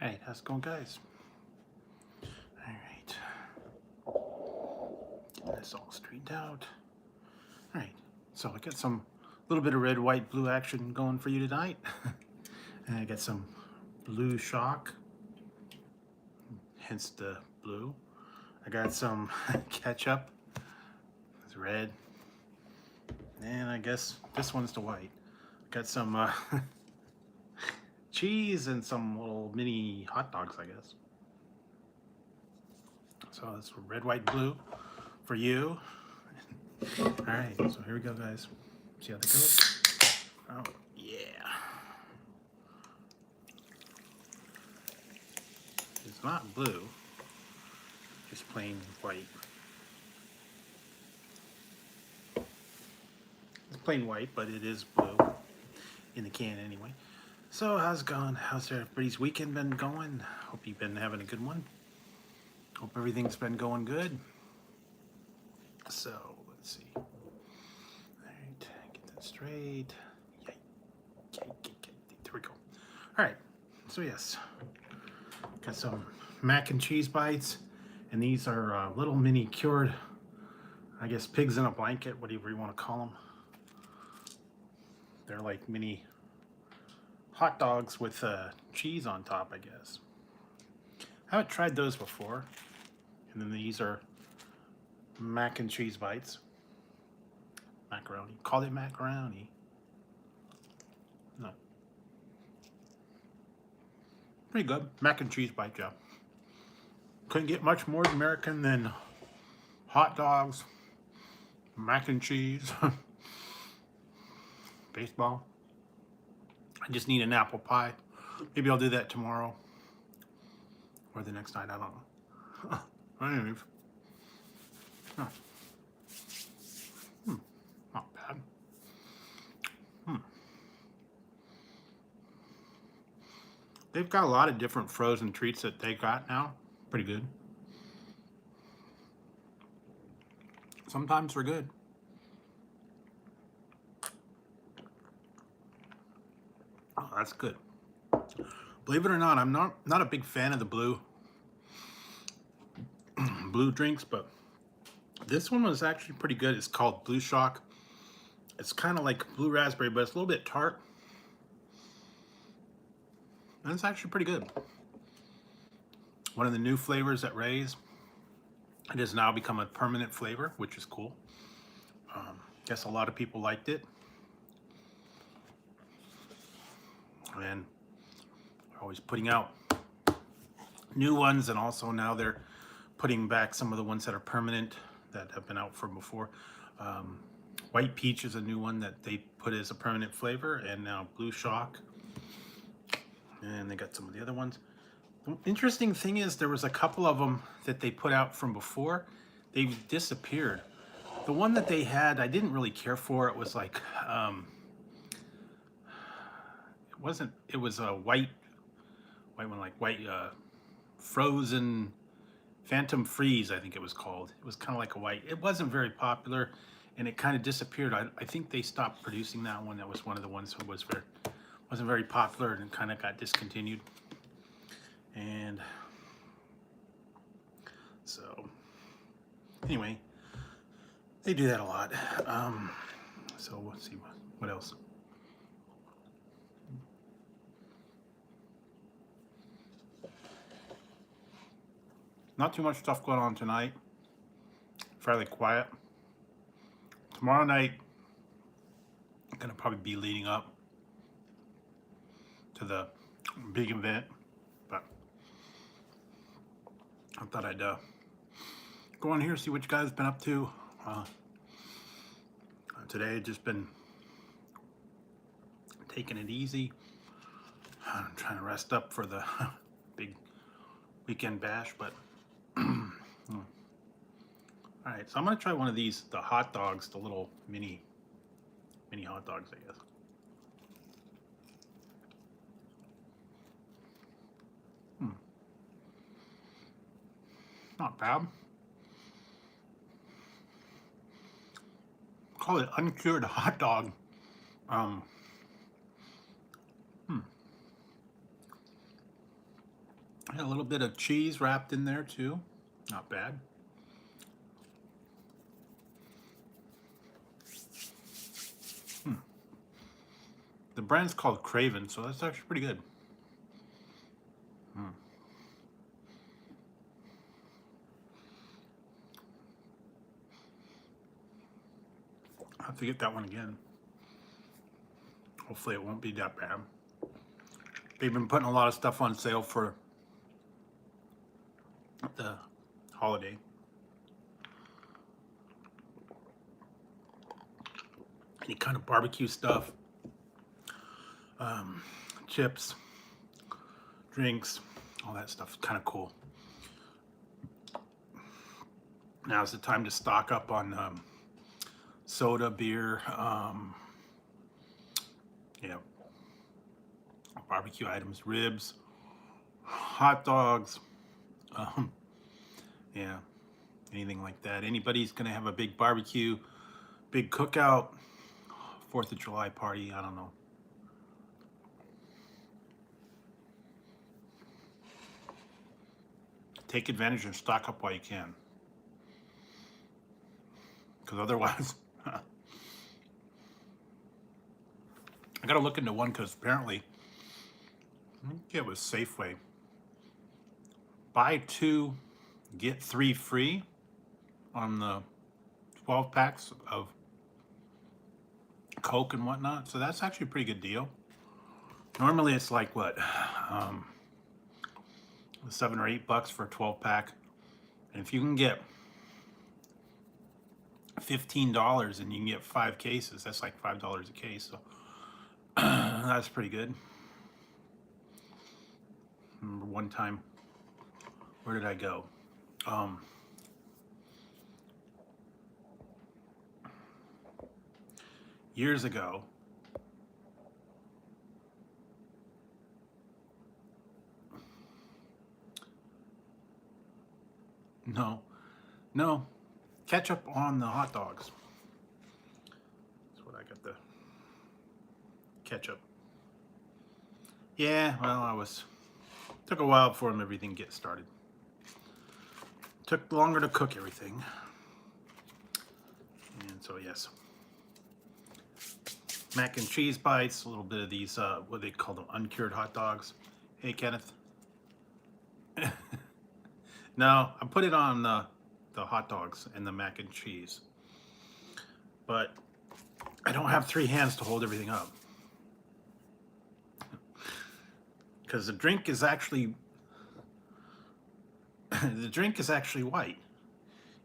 Hey, how's it going, guys? Alright. Getting this all straightened out. Alright, so I got some little bit of red, white, blue action going for you tonight. And I got some blue shock, hence the blue. I got some ketchup, it's red. And I guess this one's the white. Got some cheese and some little mini hot dogs, I guess. So that's red, white, blue for you. All right, so here we go, guys. See how that goes? Oh, yeah. It's not blue, just plain white. It's plain white, but it is blue in the can anyway. So how's it going? How's everybody's weekend been going? Hope you've been having a good one. Hope everything's been going good. So let's see. All right, get that straight. Yay. There we go. All right, so yes, got some mac and cheese bites, and these are little mini cured, I guess, pigs in a blanket, whatever you want to call them. They're like mini hot dogs with cheese on top, I guess. I haven't tried those before. And then these are mac and cheese bites. Macaroni. Call it macaroni. No. Pretty good. Mac and cheese bite job. Couldn't get much more American than hot dogs, mac and cheese, baseball. I just need an apple pie. Maybe I'll do that tomorrow or the next night. I don't know. Anyways. Huh. Not bad. They've got a lot of different frozen treats that they got now. Pretty good. Sometimes they're good. Oh, that's good. Believe it or not, I'm not a big fan of the blue drinks, but this one was actually pretty good. It's called Blue Shock. It's kind of like blue raspberry, but it's a little bit tart. And it's actually pretty good. One of the new flavors at Ray's. It has now become a permanent flavor, which is cool. Guess a lot of people liked it. And they're always putting out new ones, and also now they're putting back some of the ones that are permanent that have been out from before. White Peach is a new one that they put as a permanent flavor, and now Blue Shock. And they got some of the other ones. The interesting thing is there was a couple of them that they put out from before. They've disappeared. The one that they had, I didn't really care for. It was like, it was a white one, like white frozen Phantom Freeze, I think it was called. It was kind of like a white. It wasn't very popular, and it kind of disappeared. I think they stopped producing that one. That was one of the ones who wasn't very popular and kind of got discontinued. And so anyway, they do that a lot. So let's see what else. Not too much stuff going on tonight. Fairly quiet. Tomorrow night, I'm gonna probably be leading up to the big event, but I thought I'd go on here, see what you guys have been up to. Today I've just been taking it easy. I'm trying to rest up for the big weekend bash, but all right, so I'm gonna try one of these, the hot dogs, the little mini hot dogs, I guess. Not bad. Call it uncured hot dog. And a little bit of cheese wrapped in there too. Not bad. The brand's called Craven, so that's actually pretty good. I'll have to get that one again. Hopefully it won't be that bad. They've been putting a lot of stuff on sale for the holiday. Any kind of barbecue stuff, chips, drinks, all that stuff is kind of cool. Now's the time to stock up on soda, beer, yeah, barbecue items, ribs, hot dogs, yeah, anything like that. Anybody's gonna have a big barbecue, big cookout, 4th of July party, I don't know. Take advantage and stock up while you can. Because otherwise, I gotta look into one because apparently, I think it was Safeway. Buy 2, get 3 free on the 12 packs of Coke and whatnot. So that's actually a pretty good deal. Normally it's like what, $7 or $8 for a 12 pack. And if you can get $15 and you can get 5 cases, that's like $5 a case. So that's pretty good. Remember one time, where did I go? Years ago, no, ketchup on the hot dogs. That's what I got, the ketchup. Yeah, well, took a while for everything get started. Took longer to cook everything. And so yes. Mac and cheese bites, a little bit of these, what they call them, uncured hot dogs. Hey, Kenneth. No, I put it on the hot dogs and the mac and cheese. But I don't have 3 hands to hold everything up. Because the drink is actually white,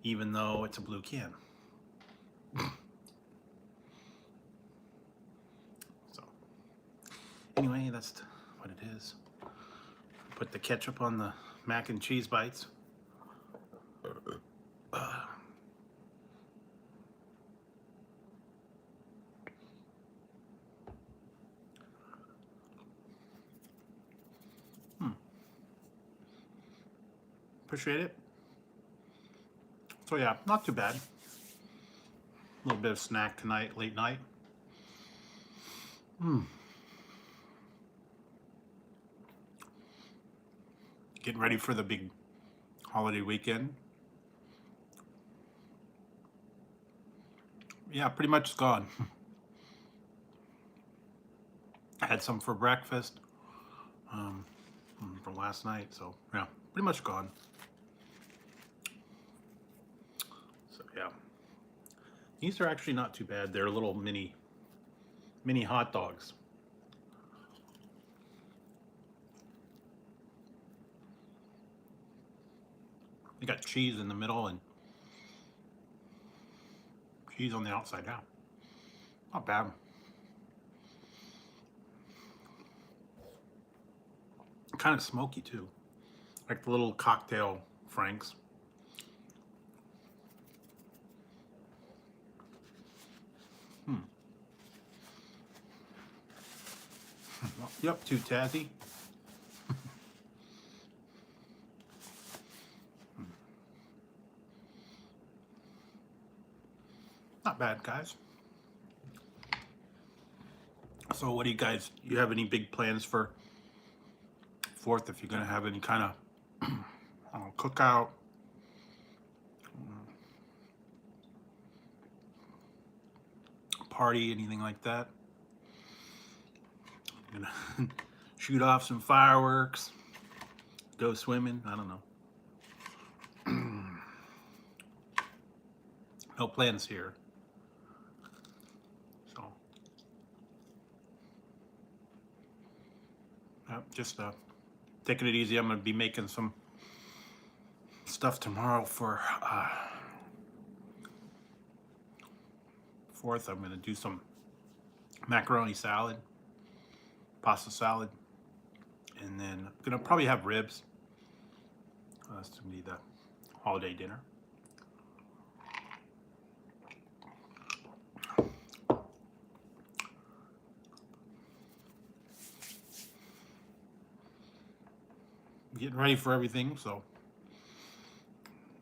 even though it's a blue can. So anyway, that's what it is. Put the ketchup on the mac and cheese bites. Appreciate it. So yeah, not too bad. A little bit of snack tonight, late night. Getting ready for the big holiday weekend. Yeah, pretty much it's gone. I had some for breakfast from last night, so yeah, pretty much gone. So yeah, these are actually not too bad. They're little mini hot dogs. They got cheese in the middle and cheese on the outside. Yeah, not bad. Kind of smoky too, like the little cocktail Franks. You up to, Tazzy? Not bad, guys. So what do you have any big plans for 4th if you're going to have any kind of I don't know, cookout, party, anything like that. I'm gonna shoot off some fireworks, go swimming. I don't know. No plans here. So, just taking it easy. I'm gonna be making some stuff tomorrow for 4th. I'm gonna do some macaroni salad, pasta salad, and then I'm gonna probably have ribs. That's gonna be the holiday dinner. Getting ready for everything, so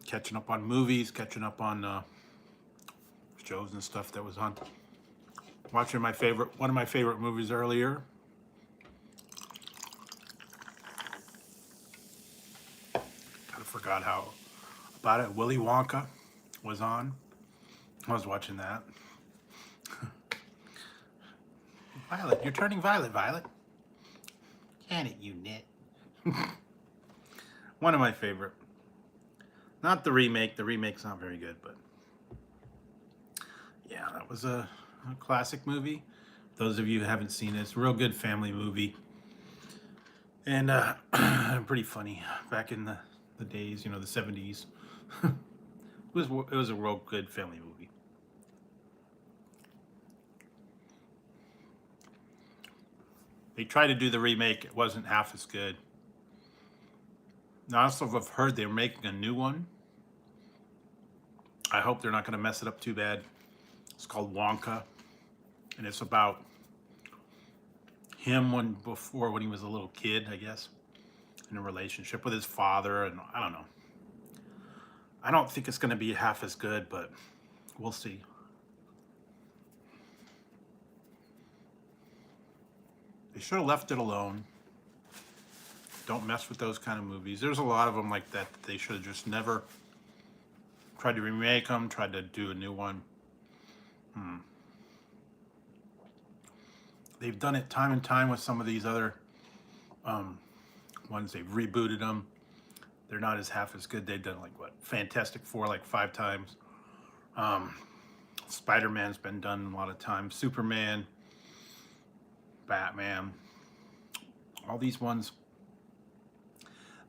catching up on movies, catching up on shows and stuff that was on. Watching one of my favorite movies earlier. Kind of forgot how about it. Willy Wonka was on. I was watching that. Violet, you're turning violet, Violet. Can it, you nit? One of my favorite. Not the remake. The remake's not very good, but yeah, that was a classic movie. Those of you who haven't seen it, it's a real good family movie. And pretty funny. Back in the days, you know, the 70s. It was a real good family movie. They tried to do the remake. It wasn't half as good. Now, I also have heard they're making a new one. I hope they're not going to mess it up too bad. It's called Wonka, and it's about him when he was a little kid, I guess, in a relationship with his father, and I don't know. I don't think it's going to be half as good, but we'll see. They should have left it alone. Don't mess with those kind of movies. There's a lot of them like that. They should have just never tried to remake them, tried to do a new one. They've done it time and time with some of these other ones. They've rebooted them. They're not as half as good. They've done like what, Fantastic Four like 5 times. Spider-Man's been done a lot of times. Superman, Batman, all these ones.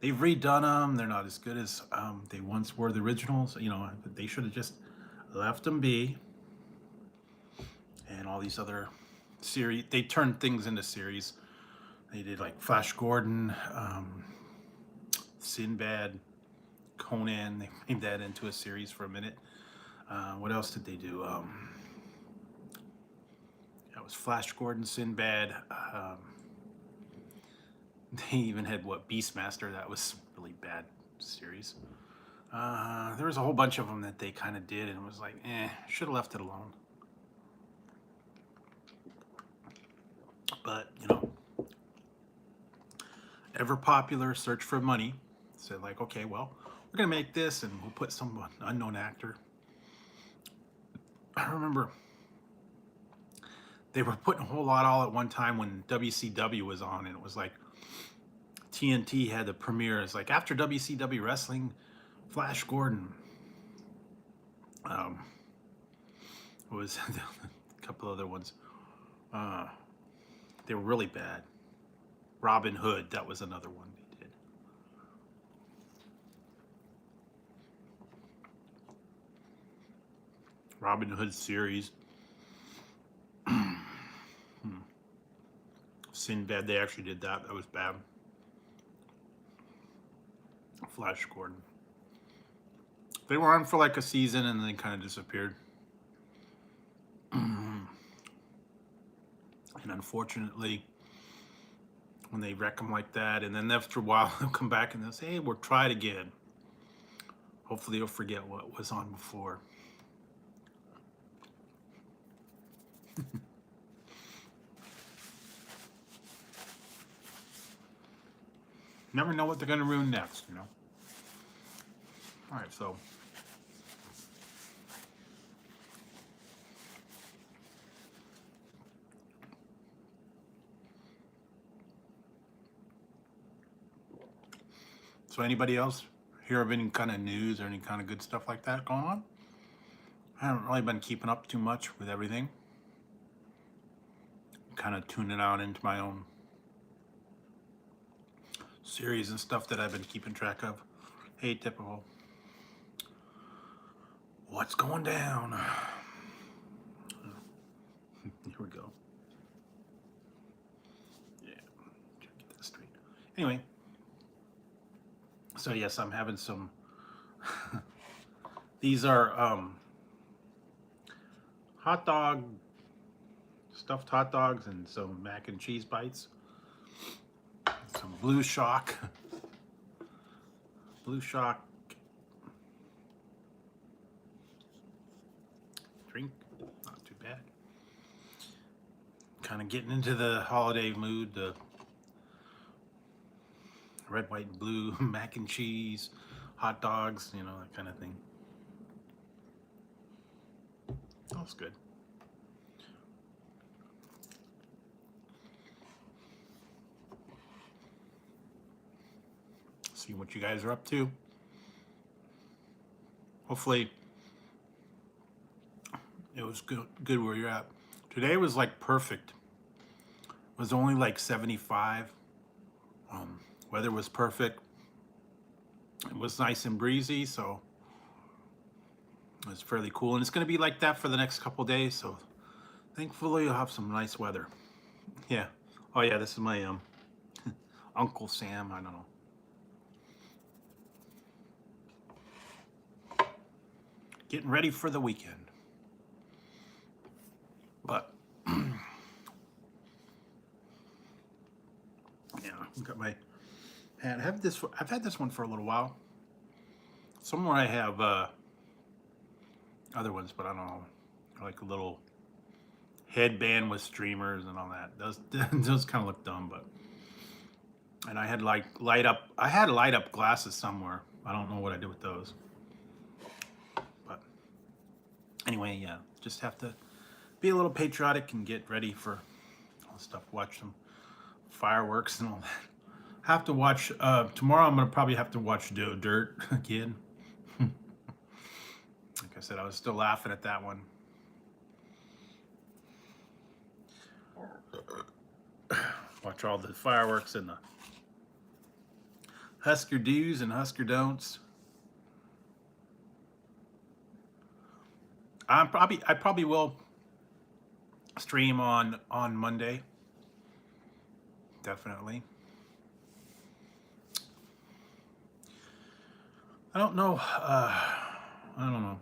They've redone them. They're not as good as they once were, the originals. You know, they should have just left them be. And all these other series, they turned things into series. They did like Flash Gordon, Sinbad, Conan. They made that into a series for a minute. What else did they do? That was Flash Gordon, Sinbad. They even had Beastmaster. That was a really bad series. There was a whole bunch of them that they kind of did, and it was like, should have left it alone. But, you know, ever popular, search for money. Said like, okay, well, we're gonna make this, and we'll put some unknown actor. I remember they were putting a whole lot all at one time when WCW was on, and it was like TNT had the premiere. It's like after WCW wrestling, Flash Gordon. What was a couple other ones? They were really bad. Robin Hood, that was another one they did. Robin Hood series. Sinbad, they actually did that. That was bad. Flash Gordon. They were on for like a season and then kind of disappeared. And unfortunately, when they wreck them like that, and then after a while they'll come back and they'll say, hey, we'll try it again. Hopefully you'll forget what was on before. Never know what they're going to ruin next, you know. All right, so anybody else hear of any kind of news or any kind of good stuff like that going on? I haven't really been keeping up too much with everything. Kind of tuning out into my own series and stuff that I've been keeping track of. Hey, typical. What's going down? Here we go. Yeah, try to get that straight. Anyway, so yes, I'm having some. These are stuffed hot dogs, and some mac and cheese bites. Some Blue Shock drink, not too bad. Kind of getting into the holiday mood, the red, white, and blue mac and cheese, hot dogs, you know, that kind of thing. That's good. See what you guys are up to. Hopefully it was good where you're at. Today was like perfect. It was only like 75. Weather was perfect. It was nice and breezy, so it was fairly cool. And it's going to be like that for the next couple days, so thankfully you'll have some nice weather. Yeah. Oh yeah, this is my Uncle Sam, I don't know. Getting ready for the weekend. But yeah, I've got my hat. I've had this one for a little while. Somewhere I have other ones, but I don't know. Like a little headband with streamers and all that. Those kind of look dumb, but. And I had like light up glasses somewhere. I don't know what I did with those. But anyway, yeah, just have to be a little patriotic and get ready for all the stuff. Watch some fireworks and all that. Have to watch tomorrow. I'm gonna probably have to watch Dirt again. Like I said, I was still laughing at that one. Watch all the fireworks and the Husker do's and Husker don'ts. I probably will stream on Monday. Definitely. I don't know. I don't know.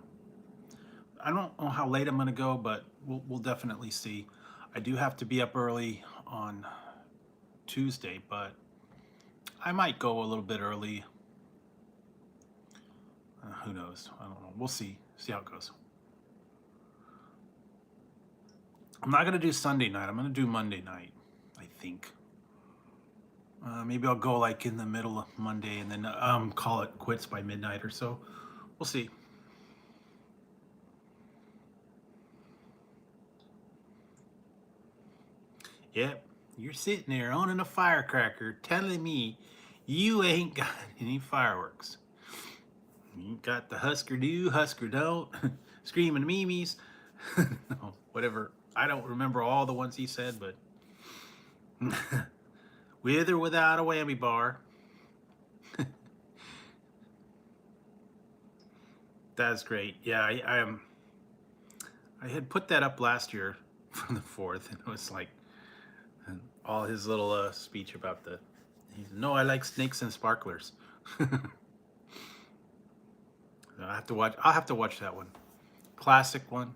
I don't know how late I'm gonna go, but we'll definitely see. I do have to be up early on Tuesday, but I might go a little bit early. Who knows? I don't know. We'll see. See how it goes. I'm not gonna do Sunday night. I'm gonna do Monday night, I think. Maybe I'll go like in the middle of Monday and then call it quits by midnight or so. We'll see. Yep, you're sitting there owning a firecracker telling me you ain't got any fireworks. You got the Husker do, Husker don't, screaming memes, no, whatever. I don't remember all the ones he said, but with or without a whammy bar. That's great. Yeah, I had put that up last year for the 4th, and it was like all his little speech about the. No, I like snakes and sparklers. I'll have to watch that one. Classic one.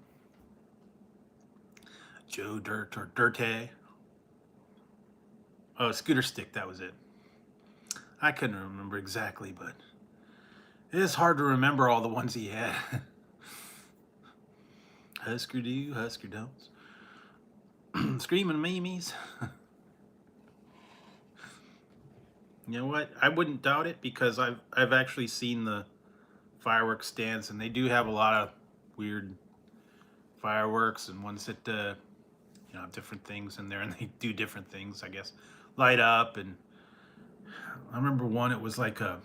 Joe Dirt or Dirty. Oh, Scooter Stick, that was it. I couldn't remember exactly, but it is hard to remember all the ones he had. Husker do, Husker don'ts. Screaming memes. You know what? I wouldn't doubt it because I've actually seen the fireworks stands, and they do have a lot of weird fireworks and ones that have different things in there, and they do different things, I guess, light up. And I remember one. It's like a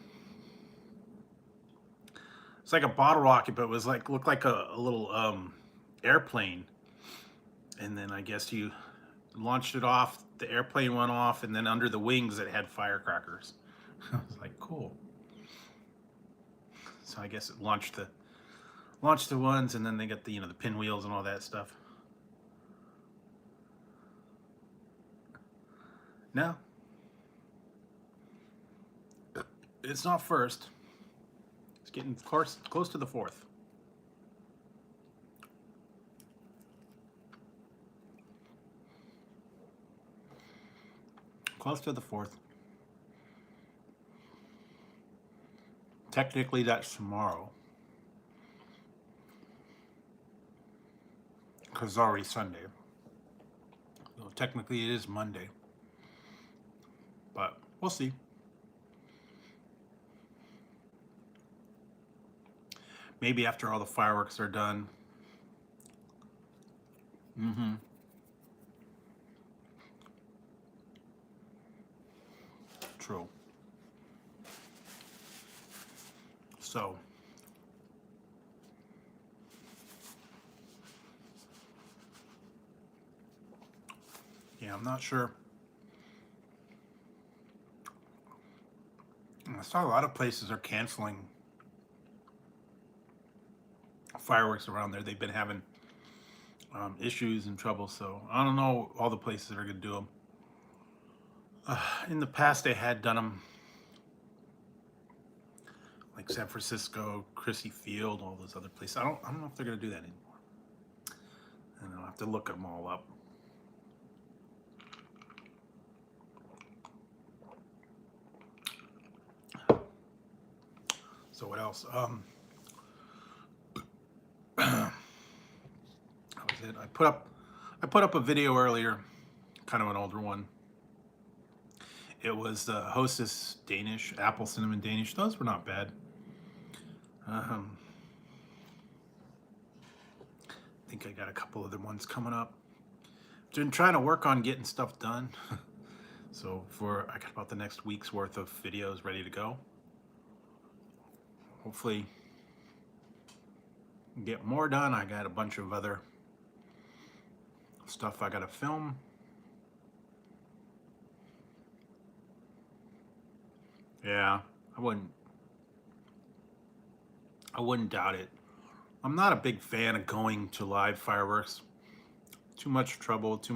bottle rocket, but it was like looked like a little airplane, and then I guess you launched it off. The airplane went off, and then under the wings it had firecrackers. I was like, cool. So I guess it launched the ones, and then they got the the pinwheels and all that stuff. No, it's not first. It's getting close to the fourth. Close to the fourth. Technically, that's tomorrow. Because it's already Sunday. So technically, it is Monday. But we'll see. Maybe after all the fireworks are done. Mm-hmm. True. So, yeah, I'm not sure. I saw a lot of places are canceling fireworks around there. They've been having issues and trouble, so I don't know all the places that are going to do them. In the past, they had done them like San Francisco, Chrissy Field, all those other places. I don't know if they're going to do that anymore. And I'll have to look them all up. So what else? That was it. I put up a video earlier, kind of an older one. It was the Hostess Danish, apple cinnamon Danish. Those were not bad. I think I got a couple other ones coming up. Been trying to work on getting stuff done. So I got about the next week's worth of videos ready to go. Hopefully get more done. I got a bunch of other stuff I gotta film. Yeah, I wouldn't doubt it. I'm not a big fan of going to live fireworks. Too much trouble, too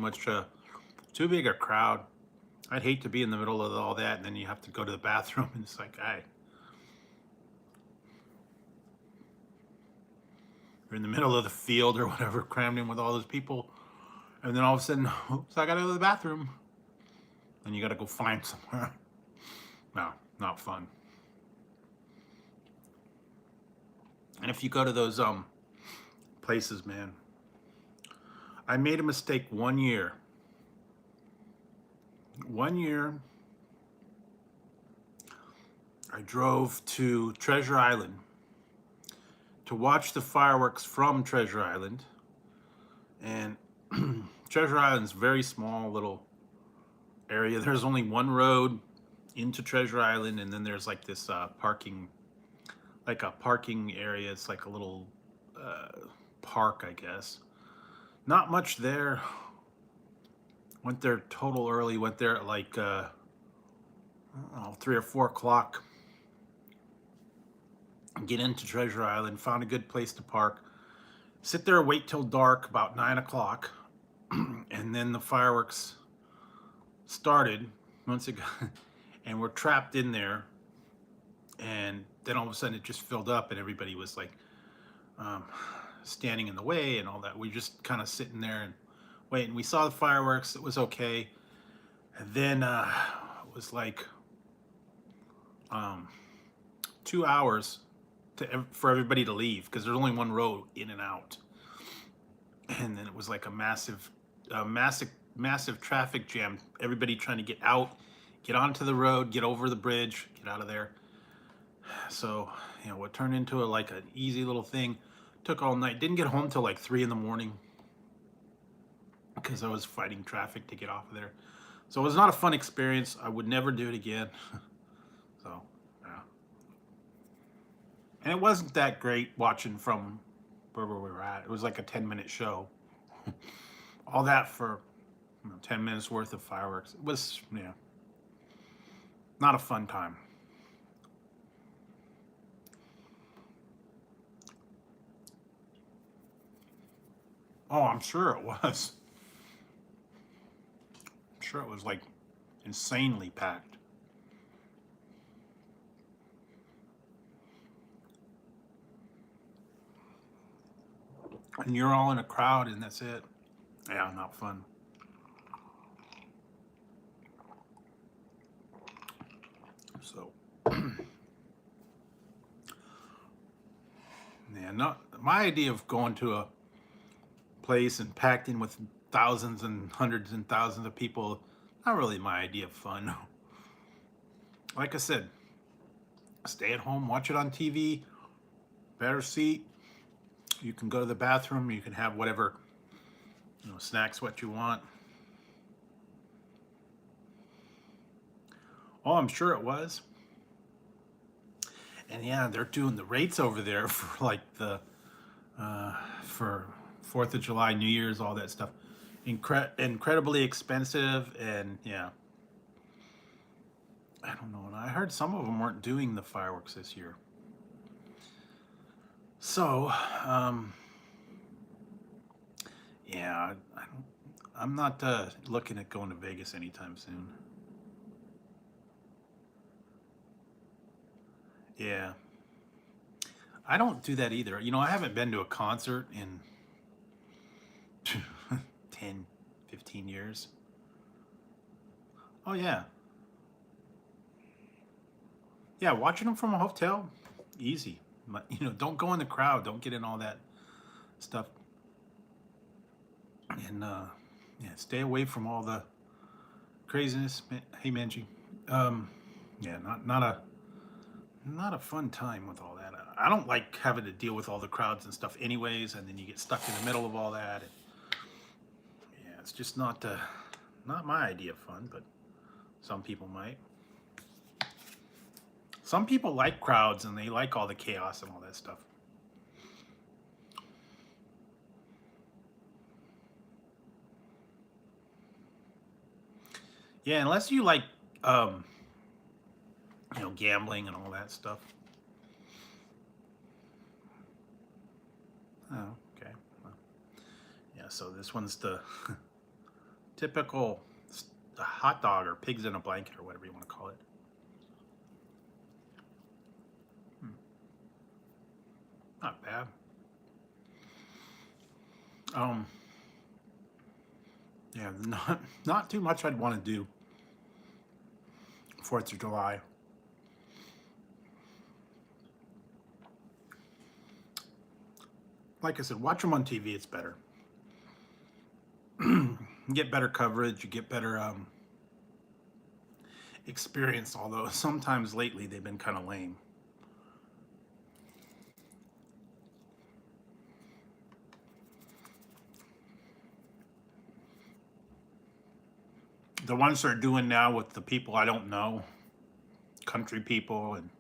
big a crowd. I'd hate to be in the middle of all that and then you have to go to the bathroom and it's like, hey. You're in the middle of the field or whatever, crammed in with all those people, and then all of a sudden, oops, I gotta go to the bathroom. And you gotta go find somewhere. No, not fun. And if you go to those places, man, I made a mistake one year. One year, I drove to Treasure Island to watch the fireworks from Treasure Island. And Treasure Island's a very small little area. There's only one road into Treasure Island, and then there's like this parking area. It's like a little park, I guess. Not much there. Went there total early. Went there at like 3 or 4 o'clock. Get into Treasure Island. Found a good place to park. Sit there, wait till dark, about 9 o'clock, and then the fireworks started. Once it got, and we're trapped in there. And then all of a sudden it just filled up, and everybody was like standing in the way and all that. We just kind of sitting there and waiting. We saw the fireworks. It was okay. And then it was like 2 hours for everybody to leave because there's only one road in and out. And then it was like a massive traffic jam. Everybody trying to get out, get onto the road, get over the bridge, get out of there. So, what turned into like an easy little thing. Took all night. Didn't get home till like 3 in the morning because I was fighting traffic to get off of there. So it was not a fun experience. I would never do it again. So, yeah. And it wasn't that great watching from where we were at. It was like a 10-minute show. All that for 10 minutes worth of fireworks. It was, not a fun time. Oh, I'm sure it was. I'm sure it was like insanely packed. And you're all in a crowd and that's it. Yeah, not fun. So, yeah, not my idea of going to a place and packed in with thousands and hundreds and thousands of people, not really my idea of fun. Like I said, stay at home, watch it on TV, better seat. You can go to the bathroom, you can have whatever, snacks, what you want. Oh, I'm sure it was. And yeah, they're doing the rates over there for like for 4th of July, New Year's, all that stuff. Incredibly expensive, and yeah. I don't know. And I heard some of them weren't doing the fireworks this year. So, yeah, I'm not looking at going to Vegas anytime soon. Yeah. I don't do that either. I haven't been to a concert in 10, 15 years. Oh, yeah. Yeah, watching them from a hotel, easy. Don't go in the crowd. Don't get in all that stuff. And, yeah, stay away from all the craziness. Hey, Manji. Yeah, not a fun time with all that. I don't like having to deal with all the crowds and stuff anyways, and then you get stuck in the middle of all that. And, yeah, it's just not my idea of fun, but some people might. Some people like crowds and they like all the chaos and all that stuff. Yeah, unless you like, gambling and all that stuff. Oh, okay. Well, yeah, so this one's the typical hot dog or pigs in a blanket or whatever you want to call it. Not bad. Yeah, not too much I'd want to do 4th of July. Like I said, watch them on TV. It's better. You get better coverage. You get better experience. Although sometimes lately they've been kind of lame. The ones they're doing now with the people I don't know, country people, and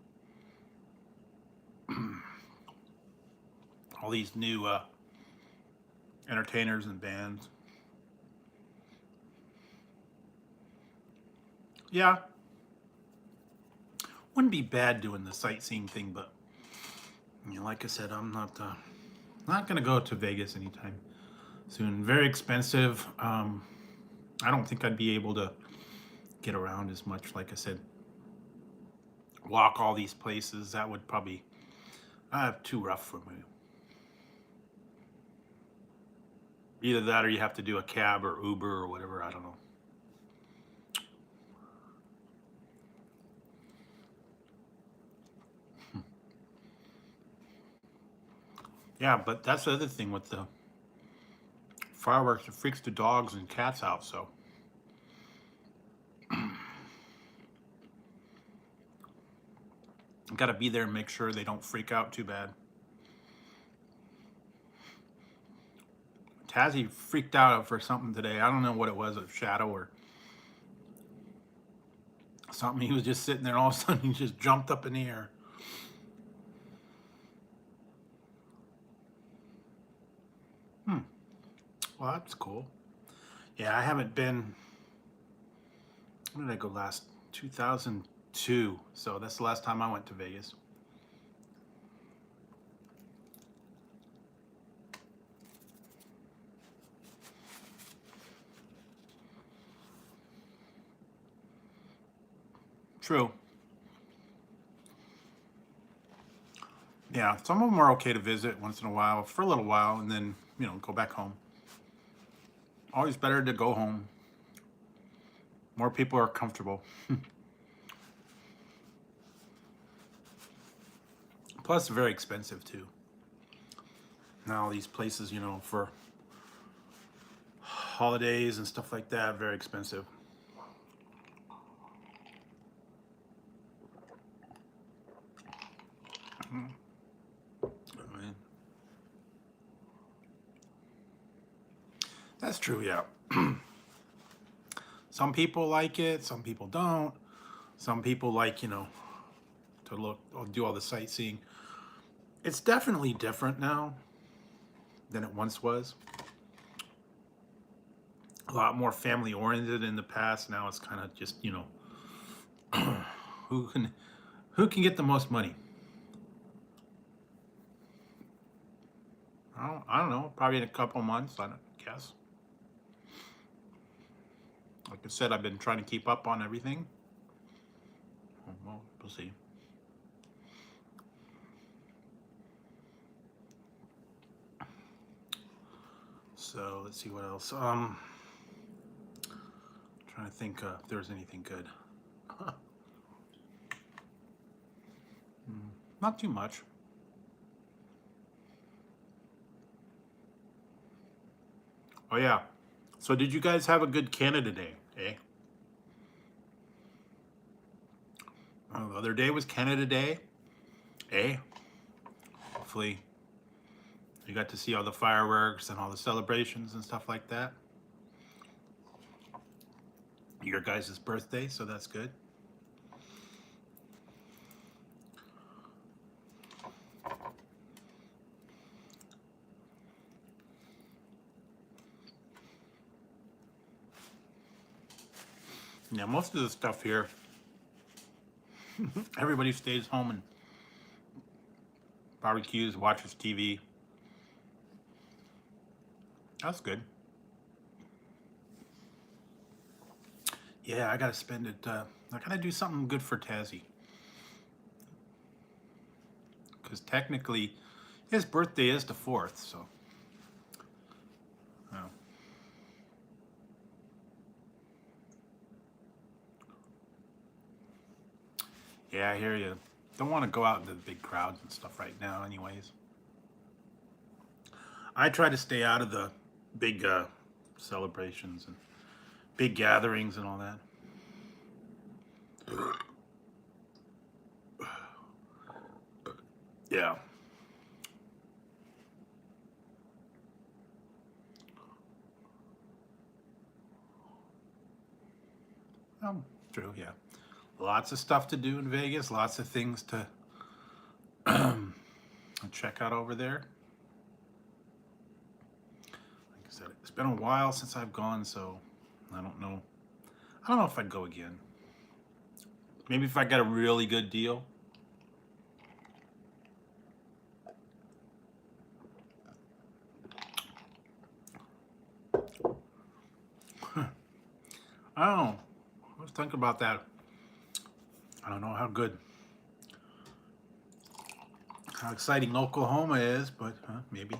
all these new entertainers and bands. Yeah, wouldn't be bad doing the sightseeing thing, but like I said, I'm not gonna go to Vegas anytime soon. Very expensive. I don't think I'd be able to get around as much. Like I said, walk all these places. That would probably too rough for me. Either that or you have to do a cab or Uber or whatever. I don't know. Yeah, but that's the other thing with the fireworks. It freaks the dogs and cats out. So Got to be there and make sure they don't freak out too bad. Tazzy freaked out for something today. I don't know what it was, a shadow or something. He was just sitting there and all of a sudden he just jumped up in the air. Well, that's cool. Yeah, I haven't been, when did I go last? 2002. So that's the last time I went to Vegas. True. Yeah, some of them are okay to visit once in a while, for a little while, and then, you know, go back home. Always better to go home. More people are comfortable. Plus, very expensive too. Now these places, you know, for holidays and stuff like that, very expensive. That's true, yeah. Some people like it, some people don't. Some people like, you know, to look, do all the sightseeing. It's definitely different now than it once was. A lot more family oriented in the past. Now it's kind of just, you know, who can get the most money? I don't know. Probably in a couple months, I don't guess. Like I said, I've been trying to keep up on everything. Well, we'll see. So let's see what else. Trying to think if there's anything good. Not too much. Oh yeah. So did you guys have a good Canada Day, eh? The other day was Canada Day, eh? Hopefully you got to see all the fireworks and all the celebrations and stuff like that. Your guys' birthday, so that's good. Yeah, most of the stuff here, everybody stays home and barbecues, watches TV. That's good. Yeah, I gotta spend it. I gotta do something good for Tazzy. Because technically, his birthday is the 4th, so. Oh. Yeah, I hear you. Don't want to go out into the big crowds and stuff right now, anyways. I try to stay out of the big celebrations and big gatherings and all that. Yeah. True, yeah. Lots of stuff to do in Vegas, lots of things to check out over there. Like I said, it's been a while since I've gone, so I don't know. I don't know if I'd go again. Maybe if I got a really good deal. I don't know. I was thinking about that. I don't know how exciting Oklahoma is, but maybe.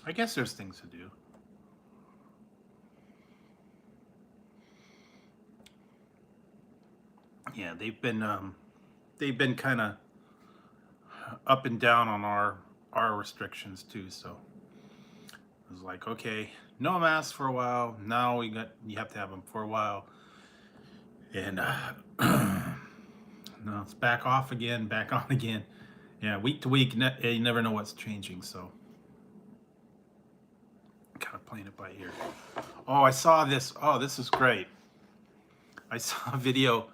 I guess there's things to do. Yeah, they've been kind of up and down on our restrictions too. So it was like, okay, no masks for a while. Now you have to have them for a while. And no, it's back off again, back on again. Yeah, week to week, you never know what's changing, so kind of playing it by ear. Oh, I saw this. Oh, this is great. I saw a video.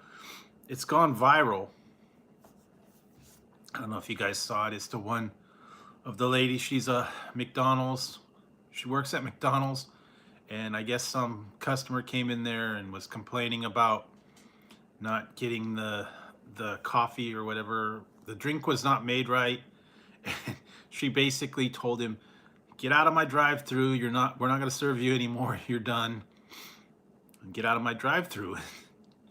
It's gone viral. I don't know if you guys saw it. It's the one of the lady. She's a McDonald's. She works at McDonald's, and I guess some customer came in there and was complaining about not getting the coffee or whatever. The drink was not made right. And she basically told him, "Get out of my drive-through. We're not going to serve you anymore. You're done. And get out of my drive-through."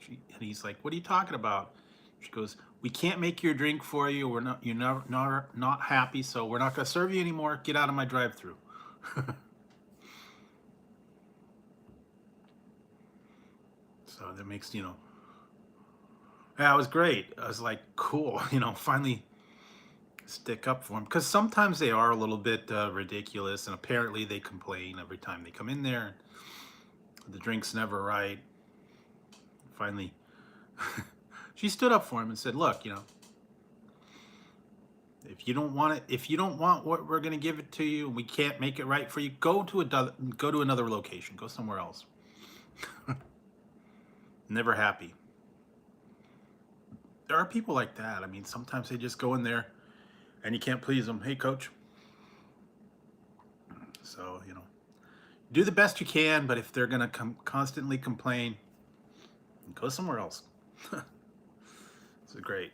And he's like, "What are you talking about?" She goes, "We can't make your drink for you. You're not happy, so we're not going to serve you anymore. Get out of my drive-through." So that makes, yeah, it was great. I was like, cool, finally stick up for them, because sometimes they are a little bit ridiculous, and apparently they complain every time they come in there. The drink's never right. Finally, she stood up for him and said, "Look, if you don't want it, if you don't want what we're going to give it to you, and we can't make it right for you, go to another location, go somewhere else." Never happy. There are people like that. I mean, sometimes they just go in there and you can't please them. "Hey, coach." So, do the best you can, but if they're going to constantly complain, go somewhere else. This is great.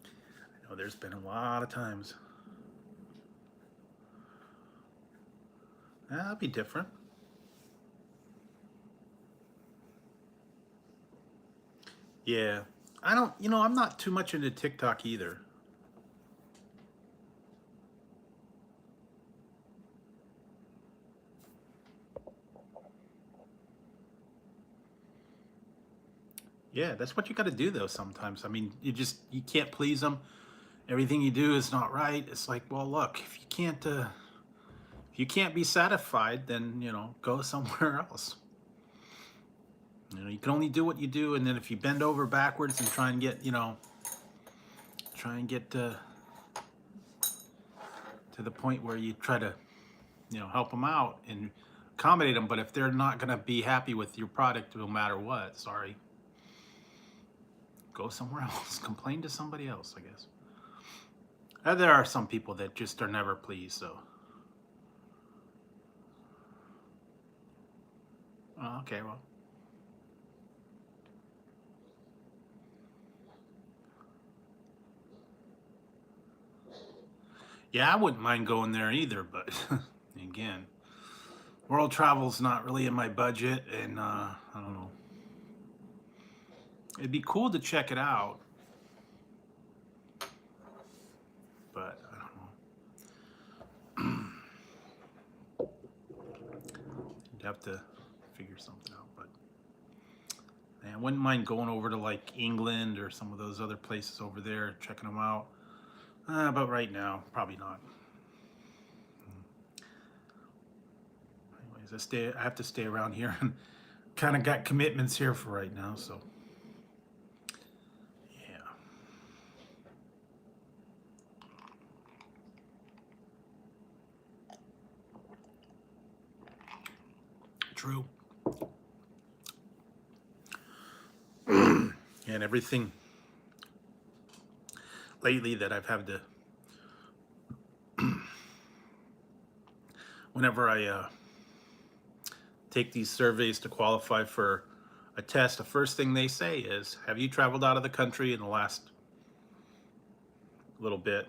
I know there's been a lot of times. That'll be different. Yeah. I don't, I'm not too much into TikTok either. Yeah, that's what you got to do though sometimes. I mean, you can't please them. Everything you do is not right. It's like, well, look, if you can't be satisfied, then, go somewhere else. You can only do what you do, and then if you bend over backwards and try and get, to the point where you try to, help them out and accommodate them, but if they're not going to be happy with your product no matter what, sorry, go somewhere else. Complain to somebody else, I guess. There are some people that just are never pleased, so. Oh, okay, well. Yeah, I wouldn't mind going there either, but again, world travel's not really in my budget, and I don't know. It'd be cool to check it out, but I don't know. You'd have to figure something out, but I wouldn't mind going over to like England or some of those other places over there, checking them out. But right now, probably not. Anyways, I have to stay around here and kind of got commitments here for right now, so yeah. True. And everything lately that I've had to, whenever I take these surveys to qualify for a test, the first thing they say is, "Have you traveled out of the country in the last little bit?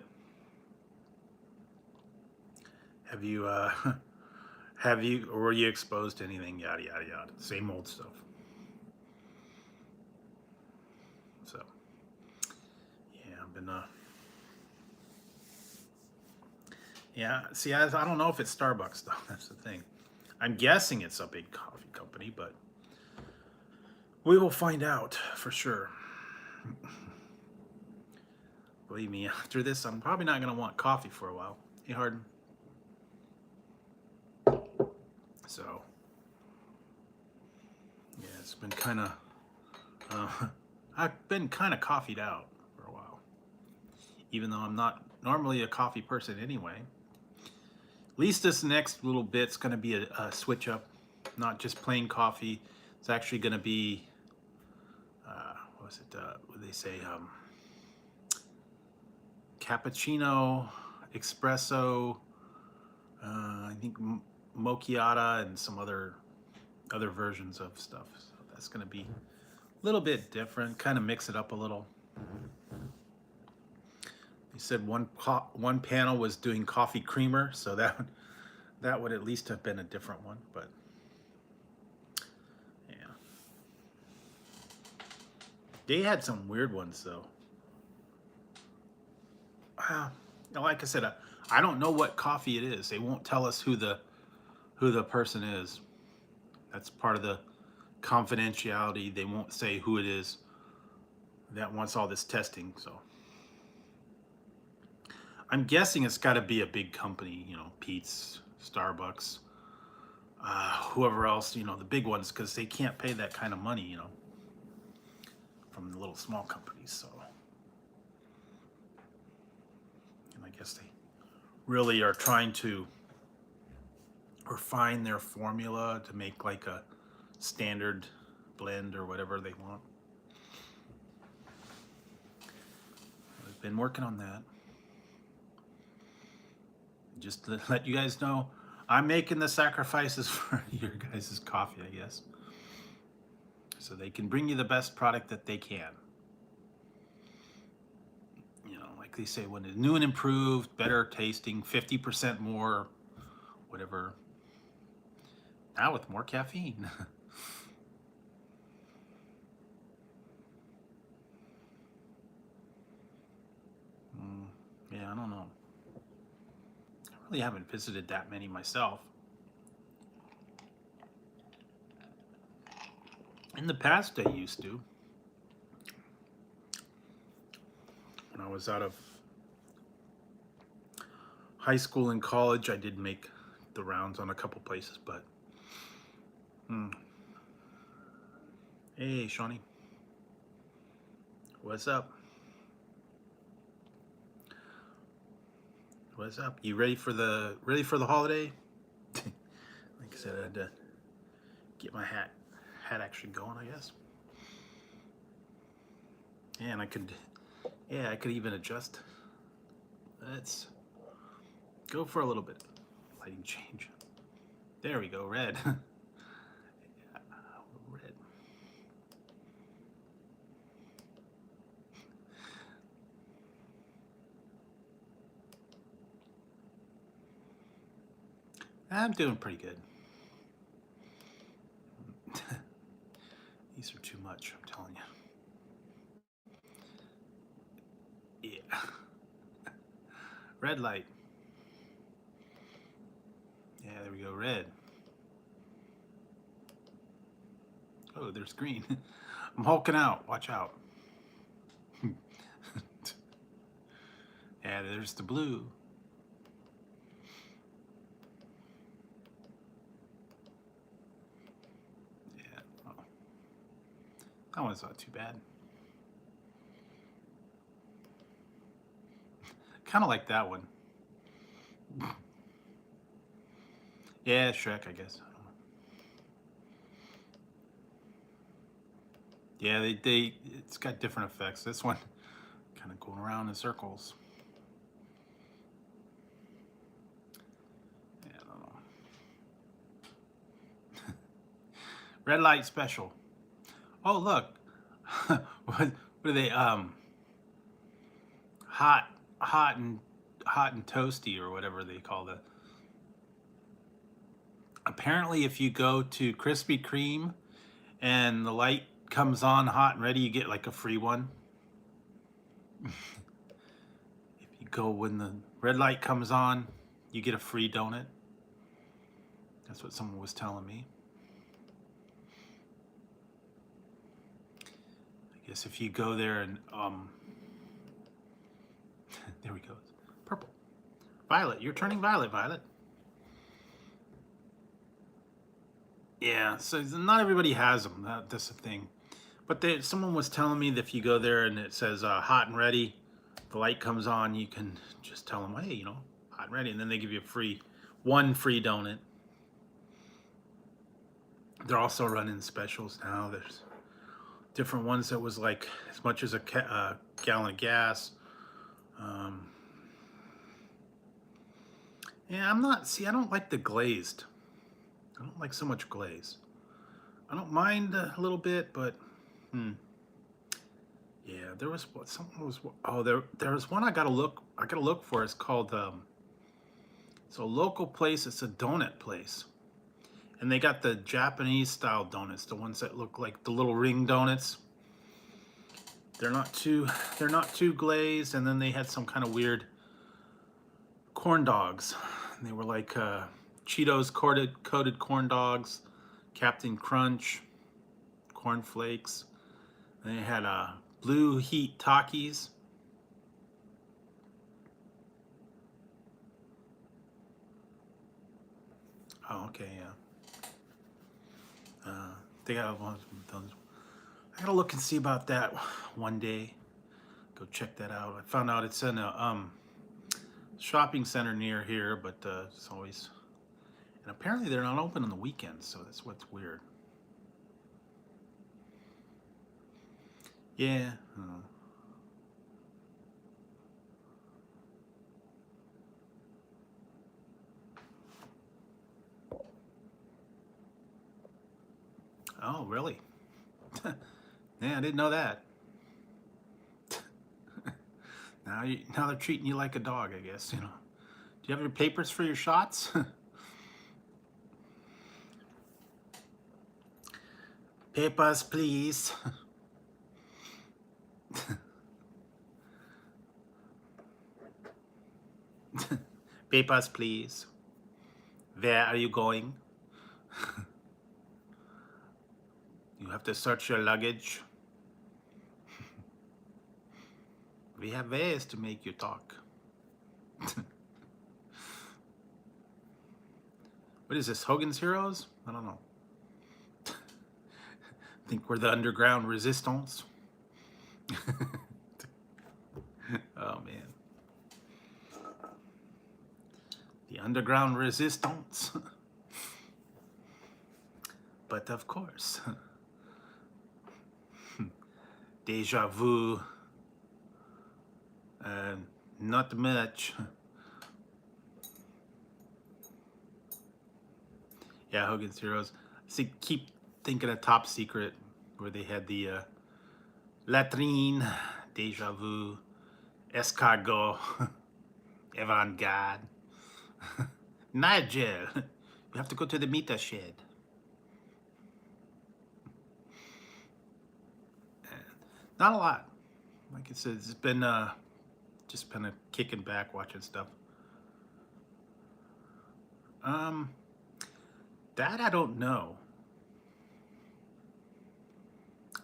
Have you, or were you exposed to anything?" Yada, yada, yada. Same old stuff. So, yeah, I've been, yeah, see, I don't know if it's Starbucks, though. That's the thing. I'm guessing it's a big coffee company, but we will find out for sure. Believe me, after this, I'm probably not going to want coffee for a while. Hey, Harden. So, yeah, it's been kind of I've been kind of coffeeed out for a while, even though I'm not normally a coffee person anyway. At least this next little bit's going to be a switch up, not just plain coffee. It's actually going to be, what was it? What do they say? Cappuccino, espresso, I think mochiata, and some other versions of stuff. So that's going to be a little bit different. Kind of mix it up a little. They said one panel was doing coffee creamer, so that would at least have been a different one. But yeah, they had some weird ones though. Like I said, I don't know what coffee it is. They won't tell us who the person is. That's part of the confidentiality. They won't say who it is that wants all this testing. So I'm guessing it's got to be a big company, you know, Pete's, Starbucks, whoever else, you know, the big ones, because they can't pay that kind of money, you know, from the little small companies. So, and I guess they really are trying to refine their formula to make like a standard blend or whatever they want. I've been working on that. Just to let you guys know, I'm making the sacrifices for your guys' coffee, I guess. So they can bring you the best product that they can. You know, like they say, when it's new and improved, better tasting, 50% more, whatever. Now with more caffeine. Yeah, I don't know. I really haven't visited that many myself. In the past, I used to. When I was out of high school and college, I did make the rounds on a couple places, but Hey, Shawnee. What's up? What's up? You ready for the holiday? Like I said, I had to get my hat actually going, I guess. And I could even adjust. Let's go for a little bit. Lighting change. There we go, red. Red. I'm doing pretty good. These are too much, I'm telling you. Yeah. Red light. Yeah, there we go, red. Oh, there's green. I'm hulking out, watch out. Yeah, there's the blue. Yeah, oh. That one's not too bad. Kind of like that one. Yeah, Shrek, I guess. Yeah, it's got different effects. This one kind of going around in circles. Yeah, I don't know. Red light special. Oh, look. What are they? Hot and toasty, or whatever they call it. Apparently, if you go to Krispy Kreme and the light comes on hot and ready, you get like a free one. If you go when the red light comes on, you get a free donut. That's what someone was telling me. I guess if you go there and there we go. Purple. Violet, you're turning violet, Violet. Yeah, so not everybody has them. That's the thing. But someone was telling me that if you go there and it says hot and ready, the light comes on, you can just tell them, hey, hot and ready, and then they give you one free donut. They're also running specials now. There's different ones that was like as much as a gallon of gas. Yeah, I don't like the glazed. I don't like so much glaze. I don't mind a little bit, but yeah, there was there was one I gotta look for. It's called it's a local place. It's a donut place, and they got the Japanese style donuts, the ones that look like the little ring donuts. They're not too glazed, and then they had some kind of weird corn dogs. And they were like Cheetos coated corn dogs, Captain Crunch, corn flakes. And they had blue heat Takis. Oh, okay, yeah. They got one of those. I gotta look and see about that one day. Go check that out. I found out it's in a shopping center near here, but it's always, and apparently they're not open on the weekends, so that's what's weird. Yeah. Oh, really? Yeah, I didn't know that. Now they're treating you like a dog, I guess. Do you have your papers for your shots? Papers, please. Papers, please. Where are you going? You have to search your luggage. We have ways to make you talk. What is this, Hogan's Heroes? I don't know. I think we're the underground resistance. Oh, man. The underground resistance. But of course. Deja vu. Not much. Yeah, Hogan's Heroes. See, keep thinking of Top Secret, where they had the latrine, deja vu, escargot, avant-garde. Nigel, you have to go to the meter shed. Not a lot. Like I said, it's been just kind of kicking back, watching stuff. That I don't know.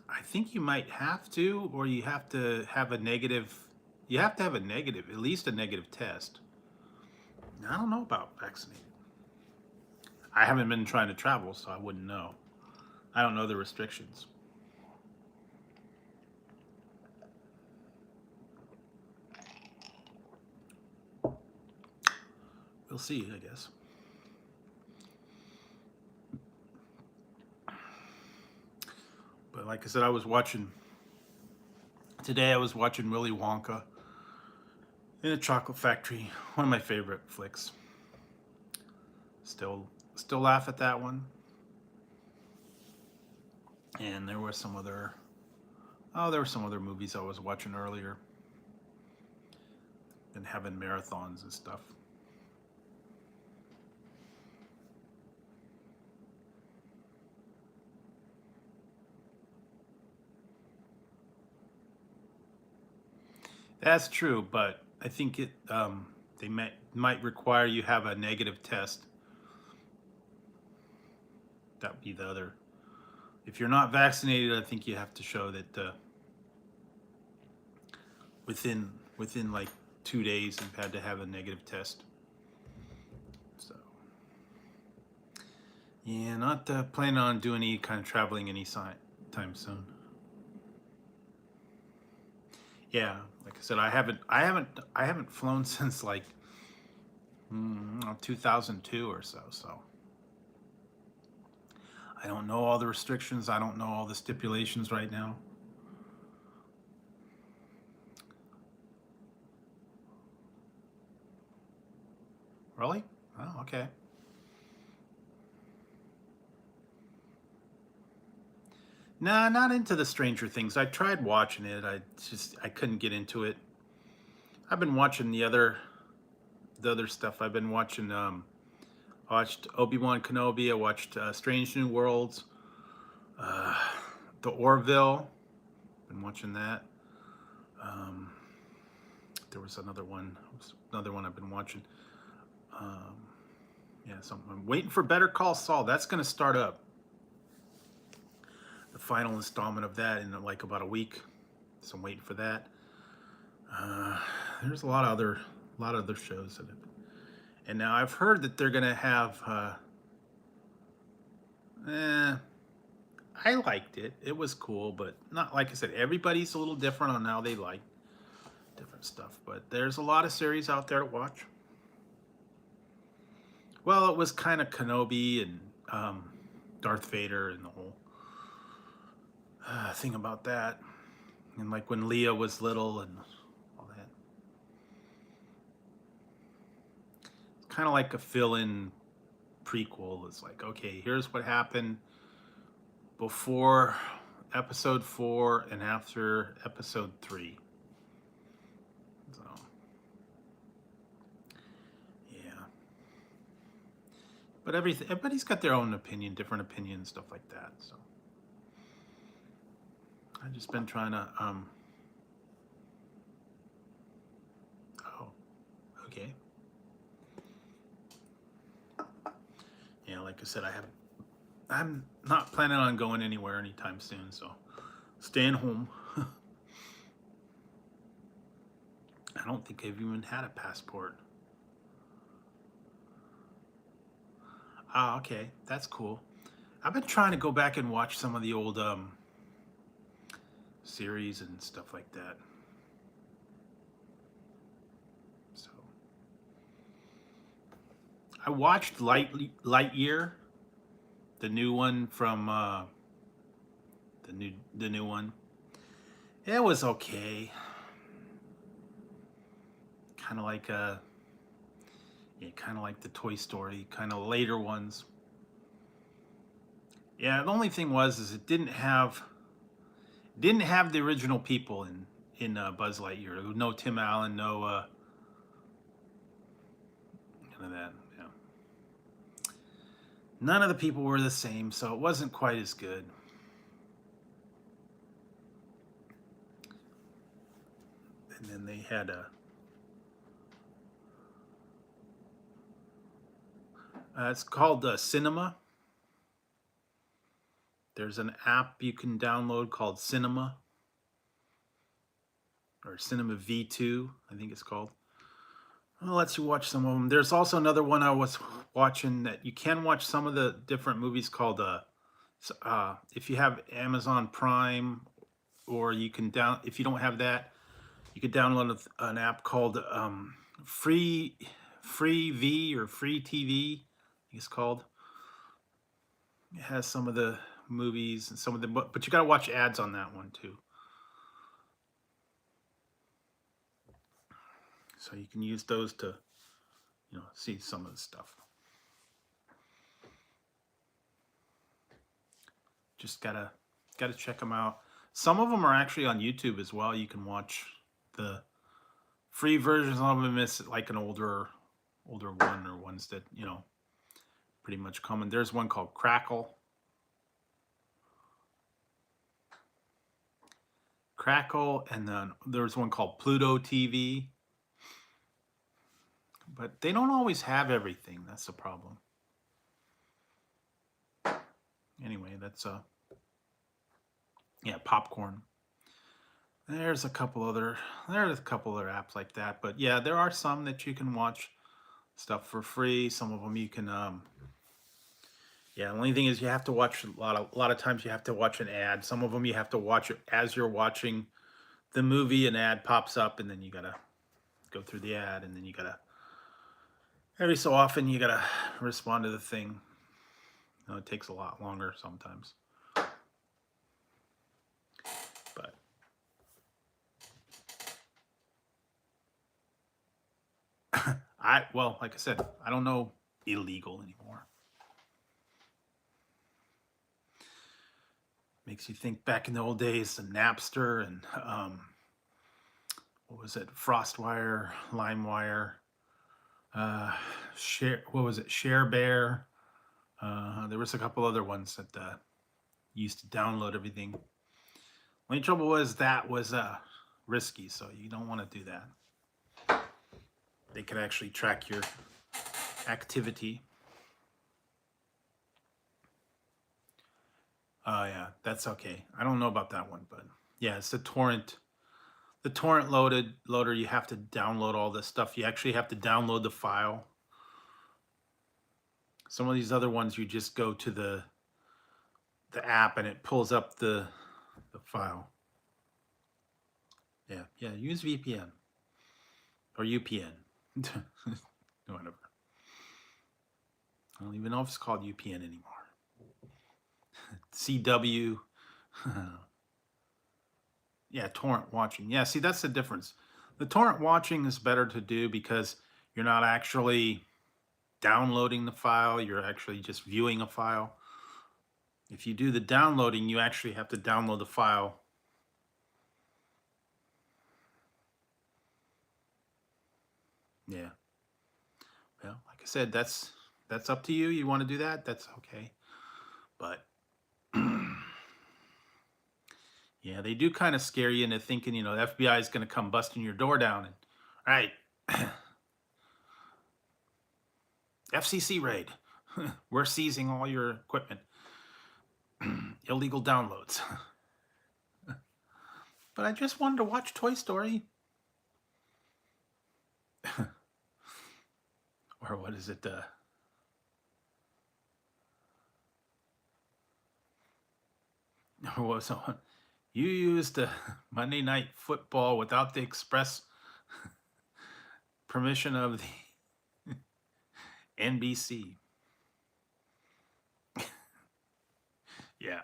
I think you might have to, or you have to have a negative. You have to have a negative, at least a negative test. I don't know about vaccinated. I haven't been trying to travel, so I wouldn't know. I don't know the restrictions. We'll see, I guess. But like I said, today I was watching Willy Wonka in a Chocolate Factory, one of my favorite flicks. Still laugh at that one. And there were some other movies I was watching earlier. And having marathons and stuff. That's true, but I think they might require you have a negative test. That would be the other. If you're not vaccinated, I think you have to show that within like 2 days you've had to have a negative test. So yeah, not planning on doing any kind of traveling anytime soon. Yeah, like I said, I haven't flown since like 2002 or so. So I don't know all the restrictions. I don't know all the stipulations right now. Really? Oh, okay. Nah, not into the Stranger Things. I tried watching it. I couldn't get into it. I've been watching the other stuff. I've been watching I watched Obi-Wan Kenobi. I watched Strange New Worlds, uh, The Orville. Been watching that. Um, there was another one I've been watching. Um, yeah, something. I'm waiting for Better Call Saul. That's going to start up. The final installment of that in like about a week. So I'm waiting for that. Uh, there's a lot of other shows that have, and now I've heard that they're gonna have. I liked it. It was cool, but not like I said. Everybody's a little different on how they like different stuff. But there's a lot of series out there to watch. Well, it was kind of Kenobi and Darth Vader and the whole thing about that, and like when Leia was little and all that. It's kind of like a fill-in prequel. It's like, okay, here's what happened before episode 4 and after episode 3. So, yeah. But everybody's got their own opinion, different opinions, stuff like that. So, I've just been trying to, oh, okay. Yeah, like I said, I'm not planning on going anywhere anytime soon, so staying home. I don't think I've even had a passport. Ah, okay, that's cool. I've been trying to go back and watch some of the old series and stuff like that. So I watched Lightyear, the new one from the new one. It was okay. Kind of like yeah, kind of like the Toy Story, kind of later ones. Yeah, the only thing was is it didn't have the original people in Buzz Lightyear. No Tim Allen, no none of that. Yeah, none of the people were the same, so it wasn't quite as good. And then they had a it's called Cinema. There's an app you can download called Cinema or Cinema V2, I think it's called. Well, it lets you watch some of them. There's also another one I was watching that you can watch some of the different movies called if you have Amazon Prime, or you can if you don't have that, you could download an app called Free V or Free TV, I think it's called. It has some of the movies and some of the, but you got to watch ads on that one too. So you can use those to, see some of the stuff. Just gotta check them out. Some of them are actually on YouTube as well. You can watch the free versions of them. It's like an older one, or ones that pretty much common. There's one called Crackle, and then there's one called Pluto TV. But they don't always have everything. That's the problem. Anyway, that's yeah, Popcorn. There's a couple other apps like that, but yeah, there are some that you can watch stuff for free. Some of them you can yeah, the only thing is you have to watch a lot of times you have to watch an ad. Some of them you have to watch it as you're watching the movie, an ad pops up, and then you gotta go through the ad, and then you gotta every so often you gotta respond to the thing. It takes a lot longer sometimes, but like I said, I don't know illegal anymore. Makes you think back in the old days, the Napster and what was it, FrostWire, LimeWire, ShareBear. There was a couple other ones that used to download everything. Only trouble was that was risky, so you don't want to do that. They could actually track your activity. Yeah, that's okay. I don't know about that one, but yeah, it's the torrent. The torrent loader, you have to download all this stuff. You actually have to download the file. Some of these other ones, you just go to the app and it pulls up the file. Yeah, use VPN or UPN. Whatever. I don't even know if it's called UPN anymore. CW. Yeah, torrent watching. Yeah, see, that's the difference. The torrent watching is better to do because you're not actually downloading the file. You're actually just viewing a file. If you do the downloading, you actually have to download the file. Yeah. Well, like I said, that's up to you. You want to do that? That's okay. But yeah, they do kind of scare you into thinking, the FBI is going to come busting your door down and, all right, FCC raid. We're seizing all your equipment. Illegal downloads. But I just wanted to watch Toy Story. Or what is it? Or what was on? You used Monday Night Football without the express permission of the NBC. Yeah.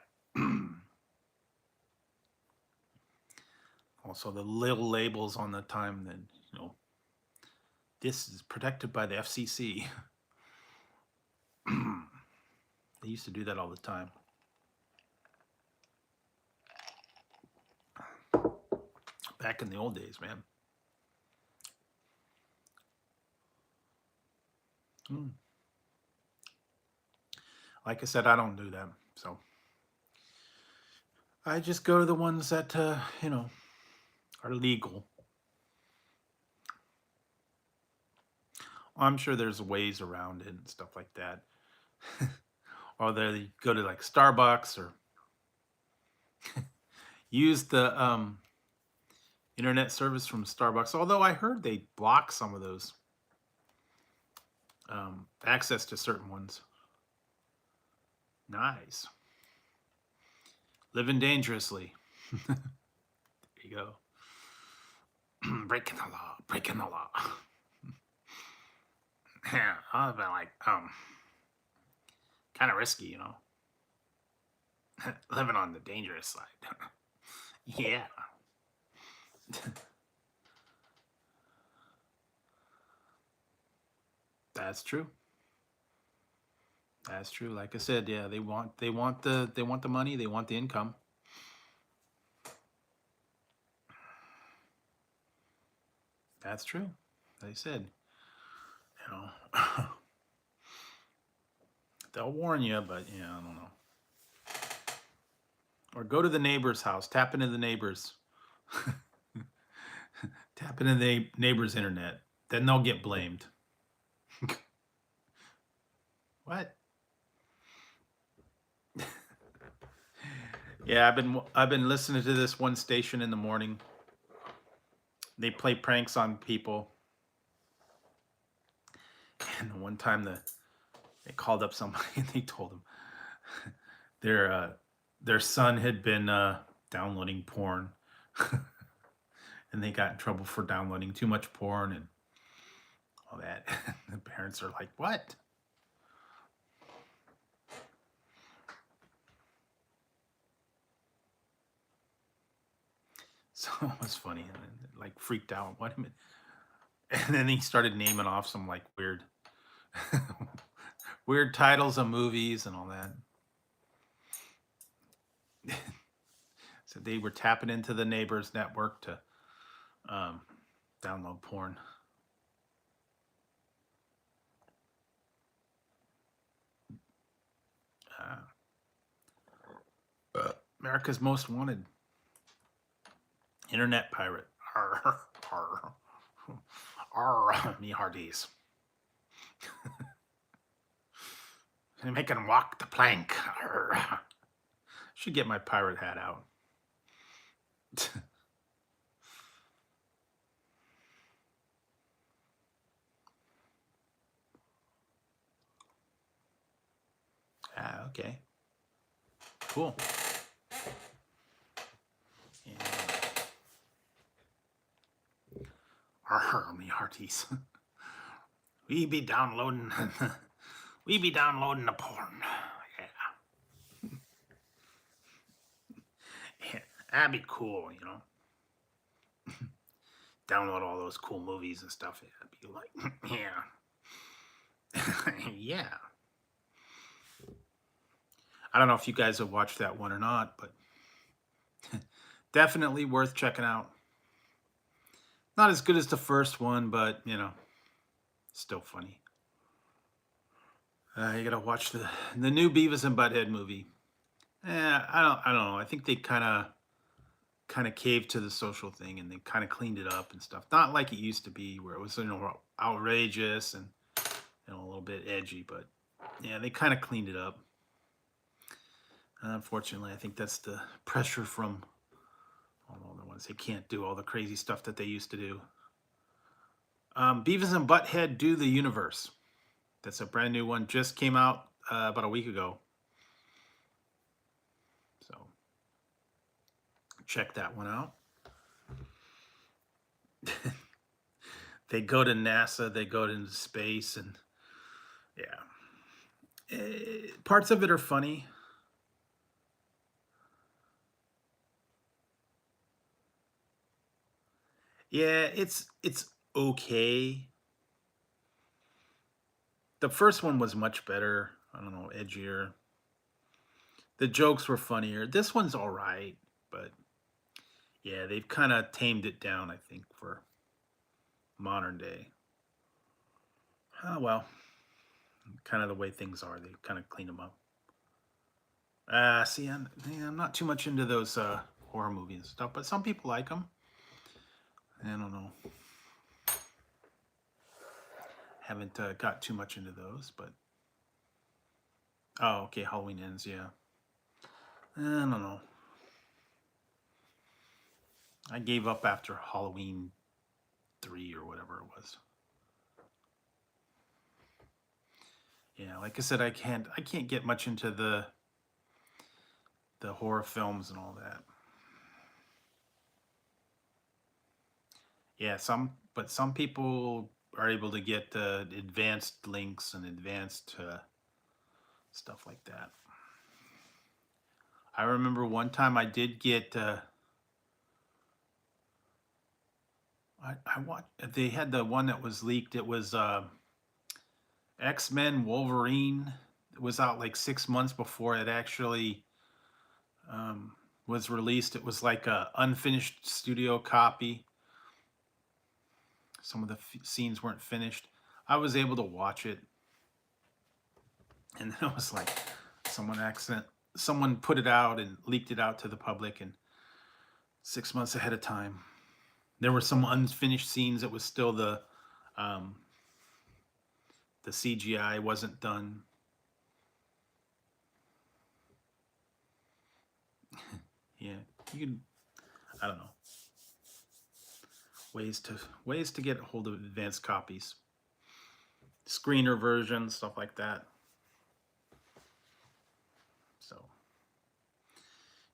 Also, the little labels on the time that, this is protected by the FCC. They used to do that all the time. Back in the old days, man. Like I said, I don't do that. So I just go to the ones that, are legal. I'm sure there's ways around it and stuff like that. Or they go to like Starbucks or use the internet service from Starbucks. Although I heard they block some of those access to certain ones. Nice. Living dangerously. There you go. Breaking the law. Breaking the law. Yeah, I've been like, kind of risky, living on the dangerous side. Yeah. That's true. That's true. Like I said, yeah, they want the money, they want the income. That's true. They said, they'll warn you, but yeah, I don't know. Or go to the neighbor's house, tap into the neighbor's, tap into the neighbor's internet. Then they'll get blamed. What? Yeah, I've been listening to this one station in the morning. They play pranks on people. And one time they called up somebody and they told them their son had been downloading porn. and they got in trouble for downloading too much porn and all that. The parents are like, what? So it was funny, and then like freaked out. What a minute. And then he started naming off some like weird weird titles of movies and all that. So they were tapping into the neighbor's network to download porn. America's Most Wanted. Internet pirate. Arr, arr, arr, me hearties. Make him walk the plank. Arr. Should get my pirate hat out. Okay. Cool. Yeah. Arr, me hearties. We be downloading the porn. Yeah. Yeah, that'd be cool, you know. Download all those cool movies and stuff. It'd be like, yeah. Yeah. I don't know if you guys have watched that one or not, but definitely worth checking out. Not as good as the first one, but you know, still funny. You gotta watch the new Beavis and Butthead movie. I don't know. I think they kind of caved to the social thing, and they kind of cleaned it up and stuff. Not like it used to be, where it was, you know, outrageous and, you know, a little bit edgy. But yeah, they kind of cleaned it up. Unfortunately, I think that's the pressure from all the other ones. They can't do all the crazy stuff that they used to do. Beavis and Butthead Do the Universe. That's a brand new one. Just came out about a week ago. So check that one out. They go to NASA. They go into space. And yeah. Parts of it are funny. Yeah, it's okay. The first one was much better. I don't know, edgier. The jokes were funnier. This one's all right, but yeah, they've kind of tamed it down, I think, for modern day. Oh, well, kind of the way things are. They kind of clean them up. See, I'm not too much into those horror movies and stuff, but some people like them. I don't know. Haven't got too much into those, but oh, okay, Halloween Ends, yeah. I don't know. I gave up after Halloween 3 or whatever it was. Yeah, like I said, I can't get much into the horror films and all that. Yeah, some people are able to get advanced links and advanced stuff like that. I remember one time I did get I watched, they had the one that was leaked. It was X-Men Wolverine. It was out like 6 months before it actually was released. It was like a unfinished studio copy. Some of the scenes weren't finished. I was able to watch it, and then it was like someone put it out and leaked it out to the public, and 6 months ahead of time. There were some unfinished scenes that was still the CGI wasn't done. Yeah, you can. I don't know. Ways to get a hold of advanced copies, screener versions, stuff like that. So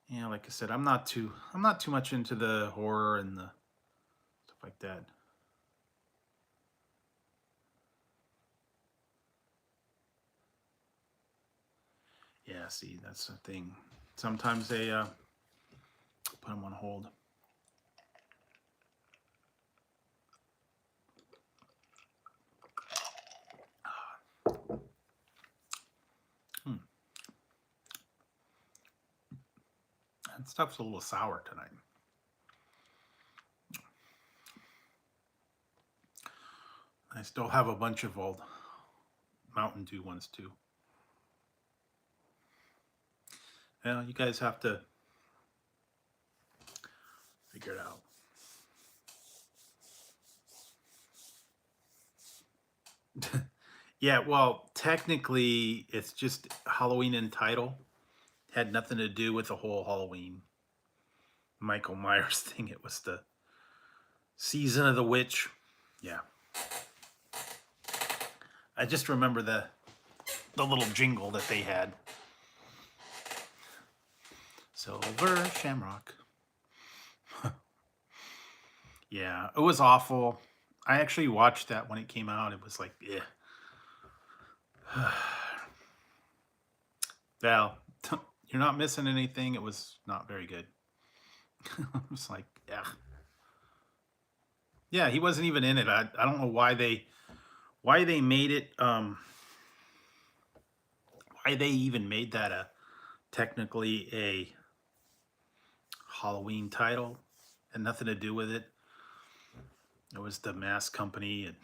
yeah, like I said, I'm not too much into the horror and the like that. Yeah, see, that's the thing. Sometimes they put them on hold. That stuff's a little sour tonight. I still have a bunch of old Mountain Dew ones too. Well, you guys have to figure it out. Yeah, well, technically, it's just Halloween in title. Had nothing to do with the whole Halloween Michael Myers thing. It was the Season of the Witch. Yeah. I just remember the little jingle that they had. Silver Shamrock. Yeah, it was awful. I actually watched that when it came out. It was like, yeah. Val, you're not missing anything. It was not very good. It was like, yeah. Yeah, he wasn't even in it. I don't know why they made it why they even made that a technically a Halloween title. Had nothing to do with it. It was the mask company and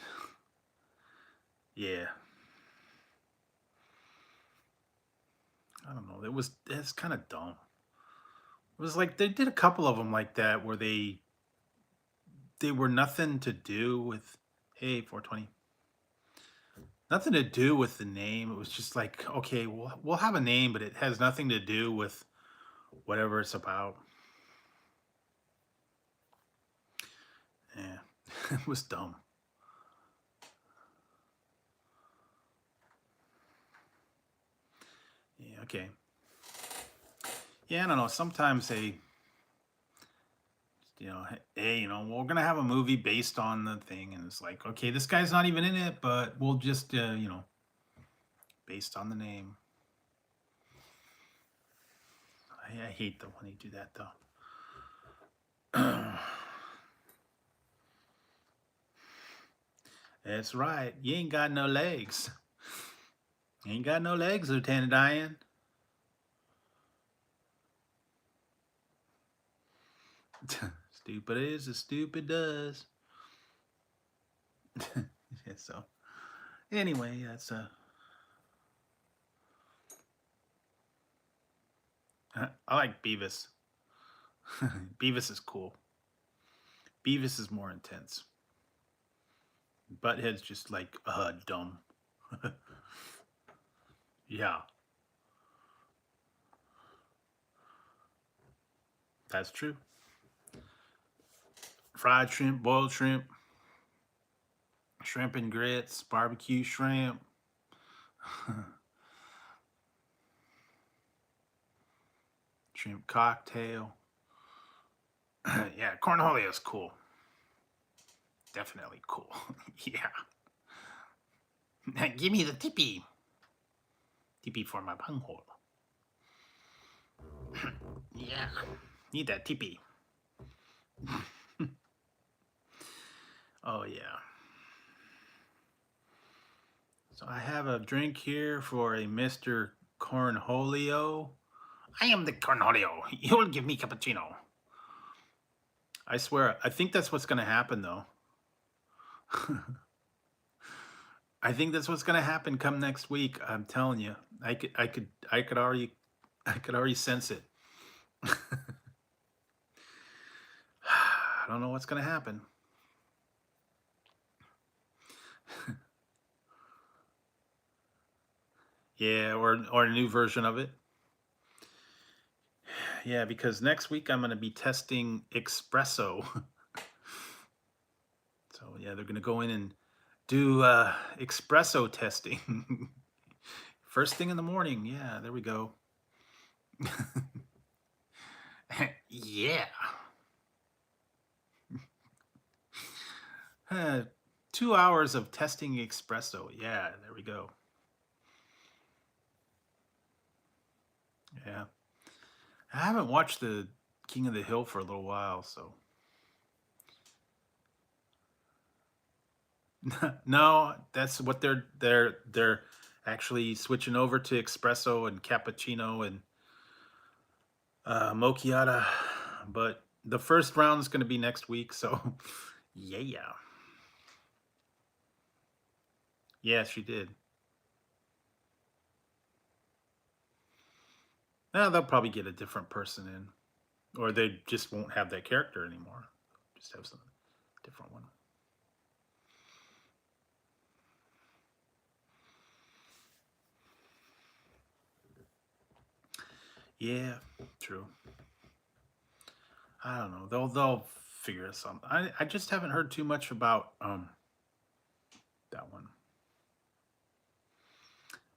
yeah. I don't know. It's kind of dumb. It was like they did a couple of them like that where they were nothing to do with, hey, 420. Nothing to do with the name. It was just like, okay, we'll have a name, but it has nothing to do with whatever it's about. Yeah, it was dumb. Yeah, okay. Yeah, I don't know. Sometimes they, hey, we're gonna have a movie based on the thing, and it's like, okay, this guy's not even in it, but we'll just, based on the name. I hate when they do that though. That's right. You ain't got no legs. You ain't got no legs, Lieutenant Diane. Stupid is as stupid does. Yeah, so anyway, that's I like Beavis. Beavis is cool. Beavis is more intense. Butthead's just like dumb. Yeah. That's true. Fried shrimp, boiled shrimp, shrimp and grits, barbecue shrimp. Shrimp cocktail. Yeah, cornholio is cool. Definitely cool. Yeah. Give me the tippy. Tippy for my bunghole. Yeah. Need that tippy. Oh, yeah. So I have a drink here for a Mr. Cornholio. I am the Cornholio. You will give me cappuccino. I swear, I think that's what's going to happen, though. I think that's what's going to happen come next week. I'm telling you, I could already sense it. I don't know what's going to happen. Yeah, or a new version of it. Yeah, because next week I'm going to be testing espresso. So yeah, they're going to go in and do espresso testing. First thing in the morning. Yeah, there we go. Yeah. 2 hours of testing espresso. Yeah, there we go. Yeah. I haven't watched the King of the Hill for a little while, so. No, that's what they're actually switching over to espresso and cappuccino and mochiata. But the first round is going to be next week, so yeah. Yeah, she did. Now they'll probably get a different person in, or they just won't have that character anymore. Just have some different one. Yeah, true. I don't know. They'll figure something. I just haven't heard too much about that one.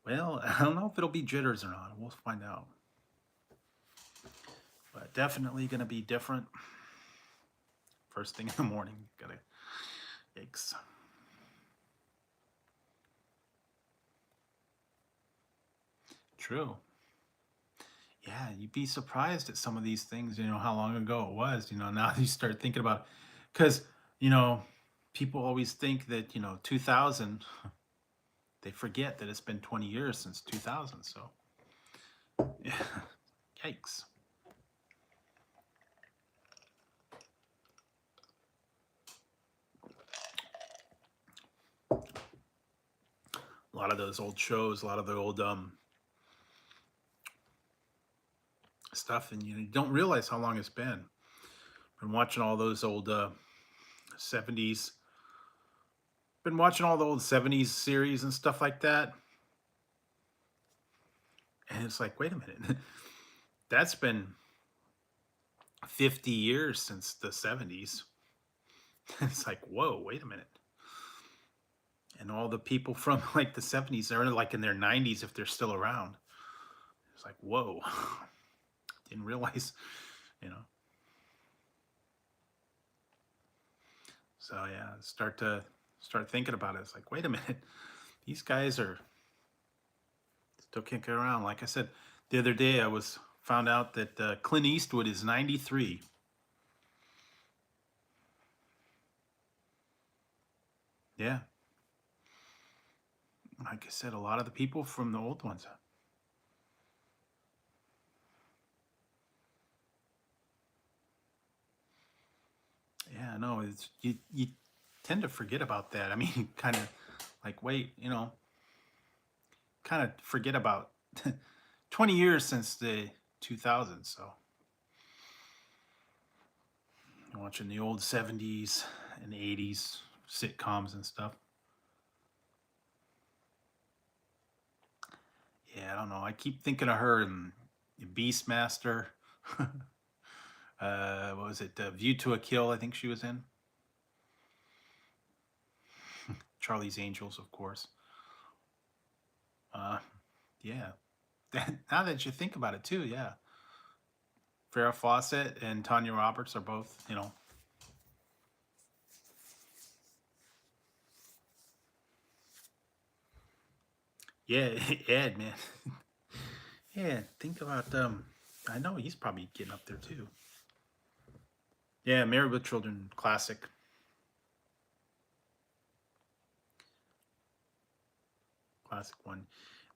Well, I don't know if it'll be jitters or not. We'll find out. But definitely gonna be different. First thing in the morning. Gotta yikes. True. Yeah, you'd be surprised at some of these things, how long ago it was, now you start thinking about, because, you know, people always think that, 2000, they forget that it's been 20 years since 2000. So, yeah, yikes. A lot of those old shows, a lot of the old stuff, and you don't realize how long it's been. Been watching all those old 70s. Been watching all the old 70s series and stuff like that. And it's like, wait a minute. That's been 50 years since the 70s. It's like, whoa, wait a minute. And all the people from like the 70s are like in their 90s if they're still around. It's like, whoa. Didn't realize, you know. So yeah, start thinking about it. It's like, wait a minute. These guys are still kicking around. Like I said, the other day I found out that Clint Eastwood is 93. Yeah. Like I said, a lot of the people from the old ones. Yeah, no, it's you tend to forget about that. I mean, kind of like wait, kind of forget about 20 years since the 2000s. So watching the old 70s and 80s sitcoms and stuff. Yeah, I don't know. I keep thinking of her and Beastmaster. What was it? View to a Kill, I think she was in. Charlie's Angels, of course. Yeah. Now that you think about it, too, yeah. Farrah Fawcett and Tanya Roberts are both, Yeah, Ed, man. Yeah, think about I know he's probably getting up there too. Yeah, Married with Children, classic. Classic one.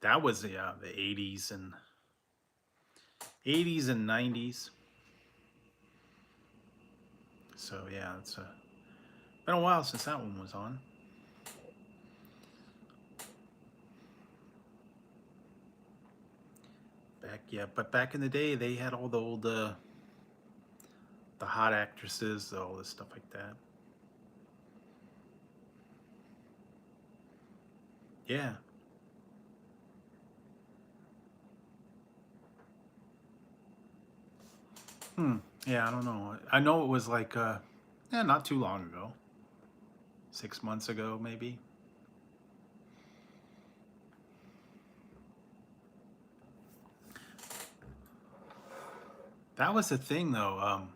That was the 80s and 90s. So yeah, it's been a while since that one was on. But back in the day, they had all the old the hot actresses, all this stuff like that. Yeah. Yeah, I don't know. I know it was like not too long ago. 6 months ago, maybe. That was the thing, though.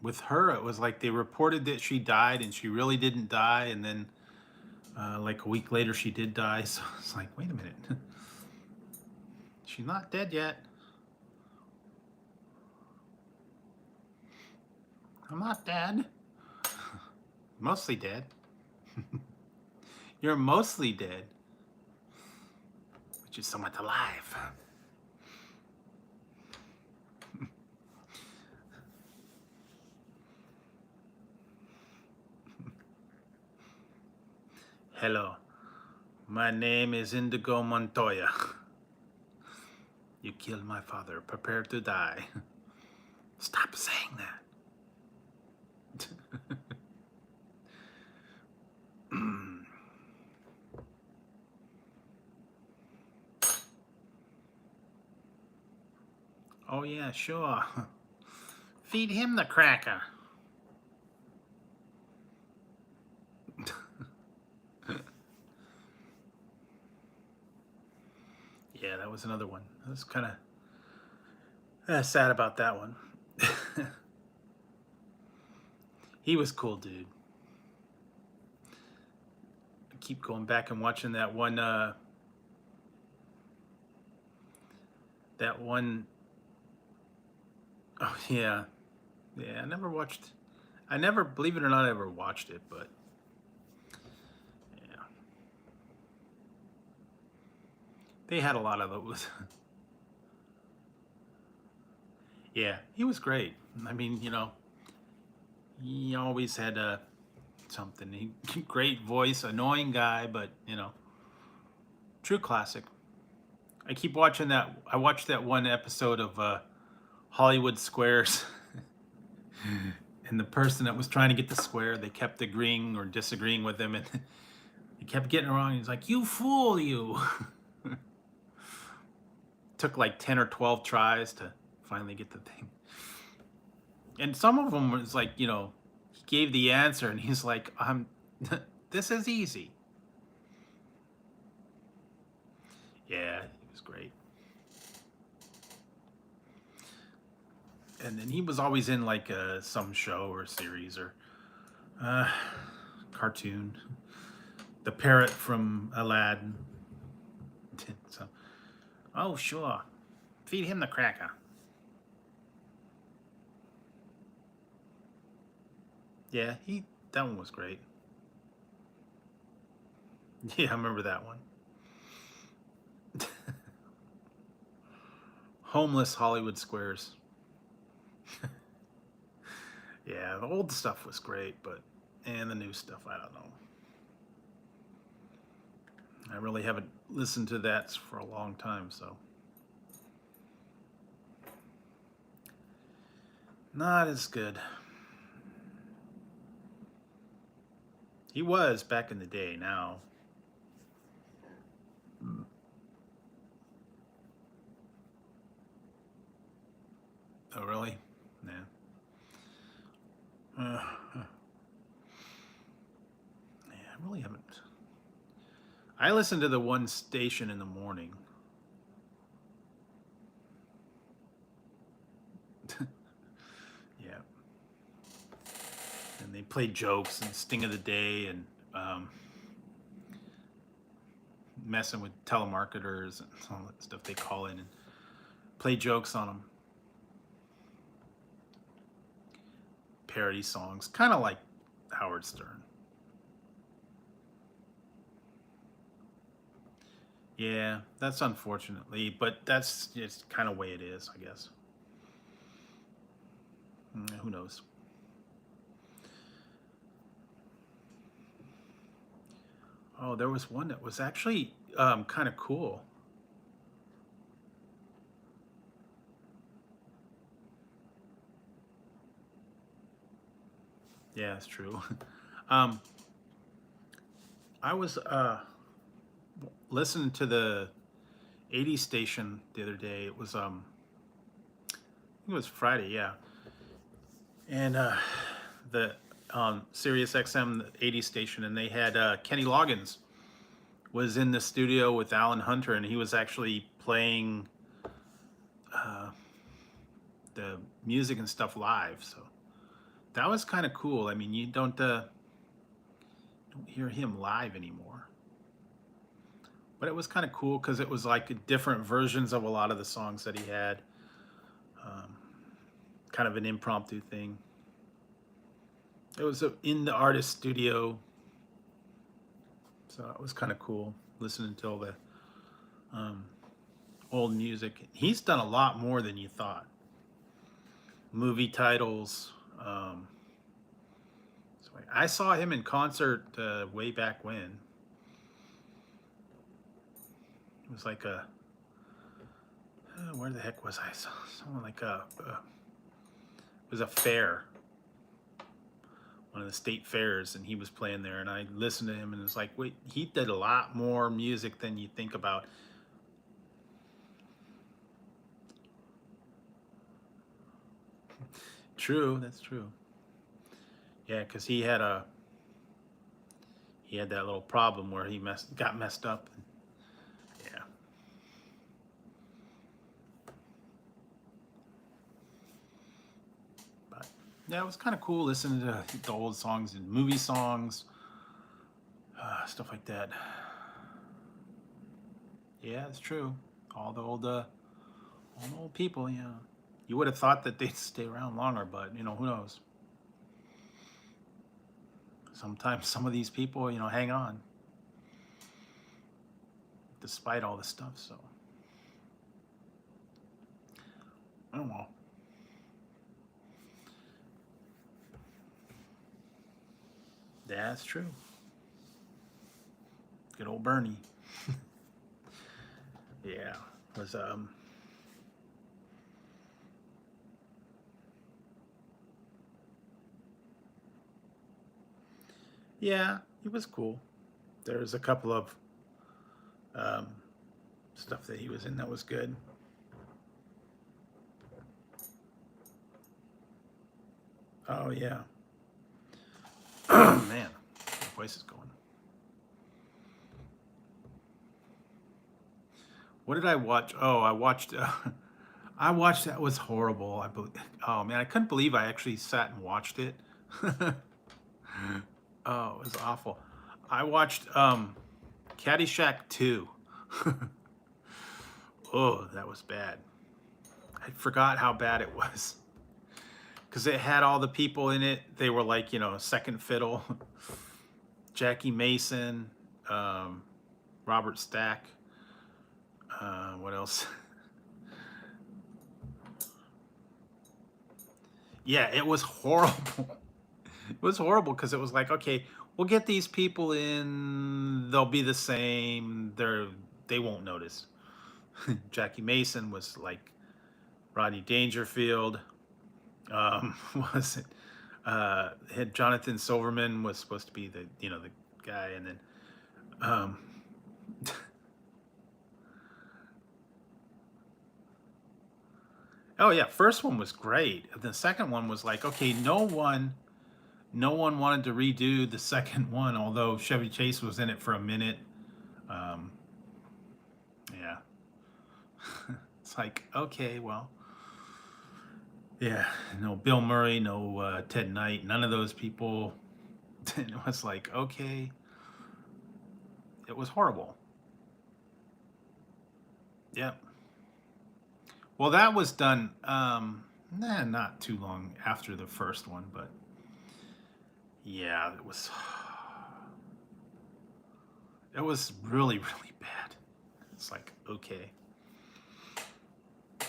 with her, it was like they reported that she died and she really didn't die, and then like a week later she did die. So it's like, wait a minute, she's not dead yet. I'm not dead. Mostly dead. You're mostly dead, which is somewhat alive. Hello, my name is Indigo Montoya. You killed my father. Prepare to die. Stop saying that. Oh yeah, sure. Feed him the cracker. Yeah, that was another one. I was kind of sad about that one. He was cool, dude. I keep going back and watching that one. Oh yeah, yeah. I never, believe it or not, I ever watched it, but yeah, they had a lot of those. Yeah, he was great. I mean, he always had something. Great voice, annoying guy, but true classic. I keep watching that. I watched that one episode of Hollywood Squares, and the person that was trying to get the square, they kept agreeing or disagreeing with him, and he kept getting it wrong. He's like, "You fool, you!" Took like 10 or 12 tries to finally get the thing. And some of them was like, he gave the answer, and he's like, this is easy. Yeah, he was great. And then he was always in like some show or series or cartoon. The parrot from Aladdin. So, oh sure, feed him the cracker. Yeah, that one was great. Yeah, I remember that one. Homeless Hollywood Squares. Yeah, the old stuff was great, and the new stuff, I don't know. I really haven't listened to that for a long time, so. Not as good. He was back in the day now. Oh, really? Yeah. Yeah, I really haven't. I listen to the one station in the morning. Yeah. And they play jokes and Sting of the Day and messing with telemarketers and all that stuff. They call in and play jokes on them. Parody songs, kind of like Howard Stern. Yeah, that's unfortunately, but that's just kind of way it is, I guess. Who knows? Oh, there was one that was actually kind of cool. Yeah, it's true. I was listening to the 80s station the other day. It was I think it was Friday, yeah. And the Sirius XM the 80s station, and they had Kenny Loggins was in the studio with Alan Hunter, and he was actually playing the music and stuff live. So that was kind of cool. I mean, you don't hear him live anymore. But it was kind of cool because it was like different versions of a lot of the songs that he had. Um, Kind of an impromptu thing. It was in the artist studio, so it was kind of cool listening to all the um, old music. He's done a lot more than you thought. Movie titles. So I saw him in concert way back when. It was like a where the heck was I? Someone like it was a fair, one of the state fairs, and he was playing there, and I listened to him, and it's like, wait, he did a lot more music than you think about. True, that's true. Yeah, because he had that little problem where he got messed up. Yeah. But yeah, it was kind of cool listening to the old songs and movie songs, stuff like that. Yeah, it's true. All the old people. Yeah, you would have thought that they'd stay around longer, but who knows? Sometimes some of these people, hang on despite all this stuff. So, I don't know. That's true. Good old Bernie. Yeah, was yeah, he was cool. There's a couple of um, stuff that he was in that was good. Oh yeah. Man, my voice is going. What did I watch? Oh, I watched. I watched that was horrible. I believe. Oh man, I couldn't believe I actually sat and watched it. Oh, it was awful. I watched Caddyshack 2. Oh, that was bad. I forgot how bad it was because it had all the people in it. They were like, second fiddle. Jackie Mason, Robert Stack. What else? Yeah, it was horrible. It was horrible because it was like, okay, we'll get these people in. They'll be the same. They won't notice. Jackie Mason was like Rodney Dangerfield. Was it? Had Jonathan Silverman was supposed to be the guy, and then um, oh yeah, first one was great. The second one was like, okay, no one wanted to redo the second one, although Chevy Chase was in it for a minute. Um, yeah, it's like, okay, well, yeah, no Bill Murray, no Ted Knight, none of those people. It was like, okay, it was horrible. Yep. Well, that was done not too long after the first one, but yeah, it was really, really bad. It's like, okay.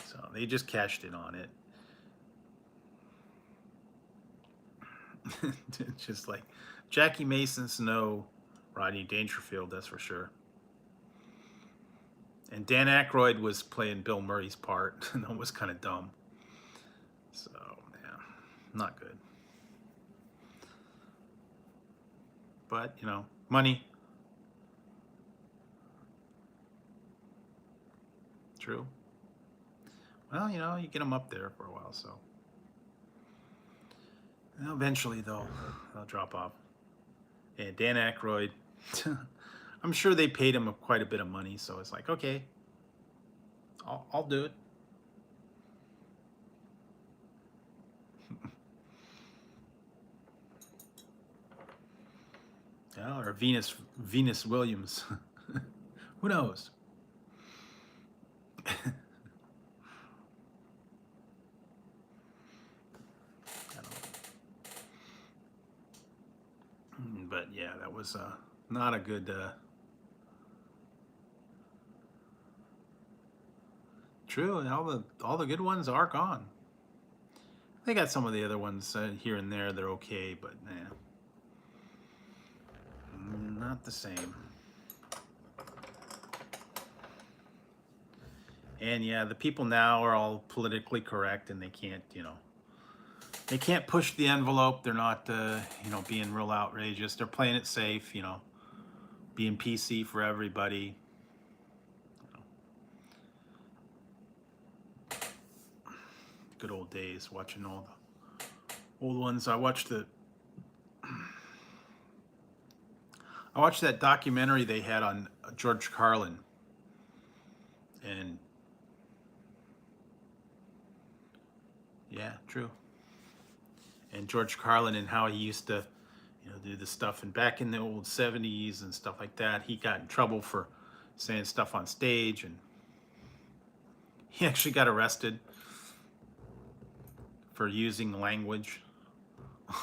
So they just cashed in on it. Just like Jackie Mason's no Rodney Dangerfield, that's for sure. And Dan Aykroyd was playing Bill Murray's part, and that was kind of dumb. So, yeah, not good. But, money. True. Well, you get them up there for a while, so. Well, eventually, they'll drop off. And Dan Aykroyd, I'm sure they paid him quite a bit of money, so it's like, okay, I'll do it. Yeah, or Venus Williams. Who knows? I don't know. But yeah, that was not a good. True, and all the good ones are gone. They got some of the other ones here and there. They're okay, but not the same. And yeah, the people now are all politically correct, and they can't push the envelope. They're not, being real outrageous. They're playing it safe, being PC for everybody. Good old days, watching all the old ones. I watched that documentary they had on George Carlin, and yeah, true. And George Carlin and how he used to, do the stuff. And back in the old '70s and stuff like that, he got in trouble for saying stuff on stage, and he actually got arrested for using language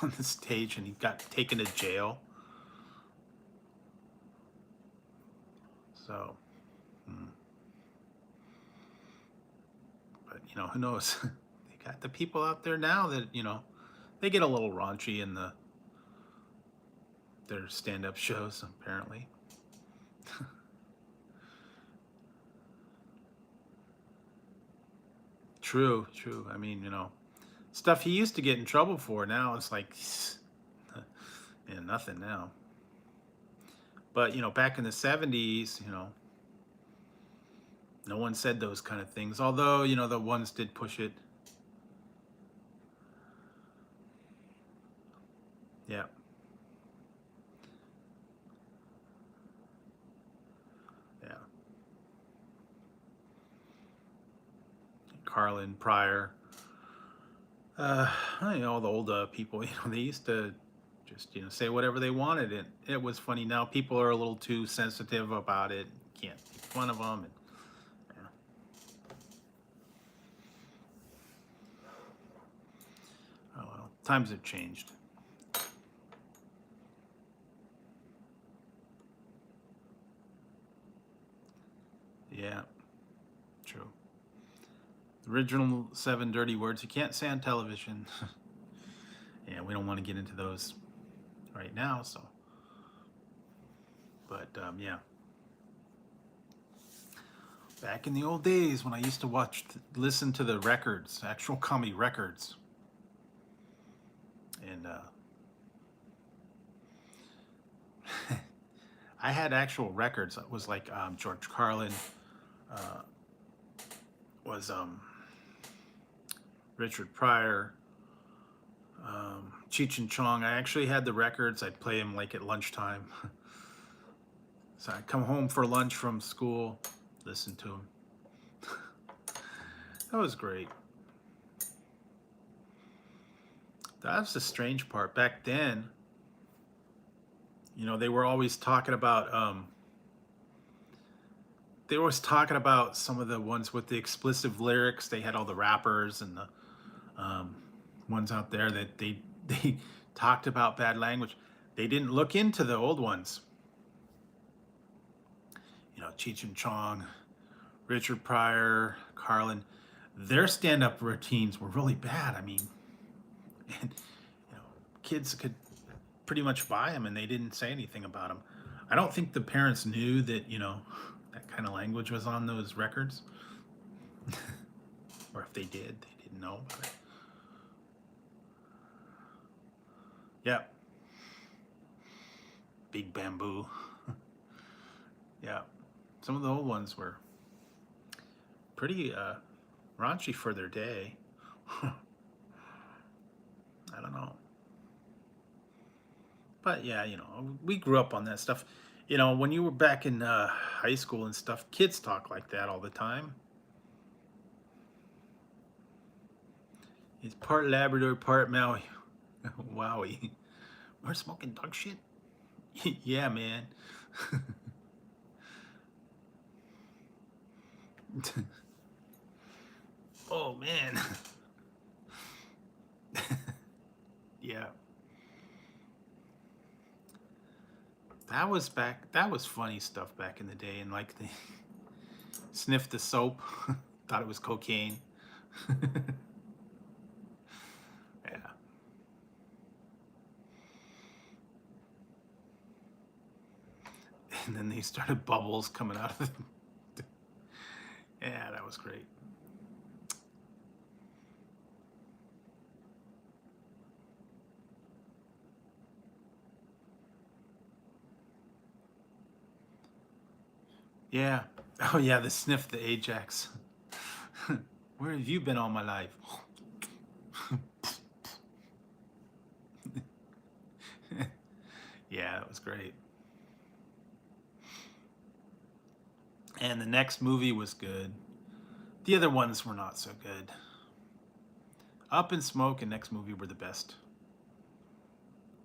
on the stage, and he got taken to jail. So, but who knows? They got the people out there now that they get a little raunchy in their stand-up shows, apparently. True. I mean, stuff he used to get in trouble for, now it's like, yeah, nothing now. But back in the '70s, no one said those kind of things. Although the ones did push it. Yeah. Yeah. Carlin, Pryor, all the old people, they used to just, say whatever they wanted. It was funny. Now people are a little too sensitive about it. Can't make fun of them. And, yeah. Oh well, times have changed. Yeah, true. The original 7 dirty words you can't say on television. Yeah, we don't want to get into those right now. So, but yeah. Back in the old days when I used to listen to the records, actual comedy records, and I had actual records. It was like George Carlin, was Richard Pryor, Cheech and Chong. I actually had the records. I'd play them like at lunchtime. So I'd come home for lunch from school, listen to them. That was great. That's the strange part. Back then, they were always talking about some of the ones with the explicit lyrics. They had all the rappers and the ones out there that they talked about bad language. They didn't look into the old ones. Cheech and Chong, Richard Pryor, Carlin, their stand-up routines were really bad. I mean, and kids could pretty much buy them, and they didn't say anything about them. I don't think the parents knew that that kind of language was on those records, or if they did, they didn't know about it. Yeah, Big Bamboo. Yeah, some of the old ones were pretty raunchy for their day. I don't know. But yeah, we grew up on that stuff. When you were back in high school and stuff, kids talk like that all the time. He's part Labrador, part Maui. Wowie. We're smoking dog shit? Yeah, man. Oh man. Yeah. That was funny stuff back in the day, and like they sniffed the soap, thought it was cocaine. Yeah. And then they started bubbles coming out of it. Yeah, that was great. Yeah. Oh yeah, the sniff the Ajax. Where have you been all my life? Yeah, that was great. And the next movie was good. The other ones were not so good. Up in Smoke and next movie were the best.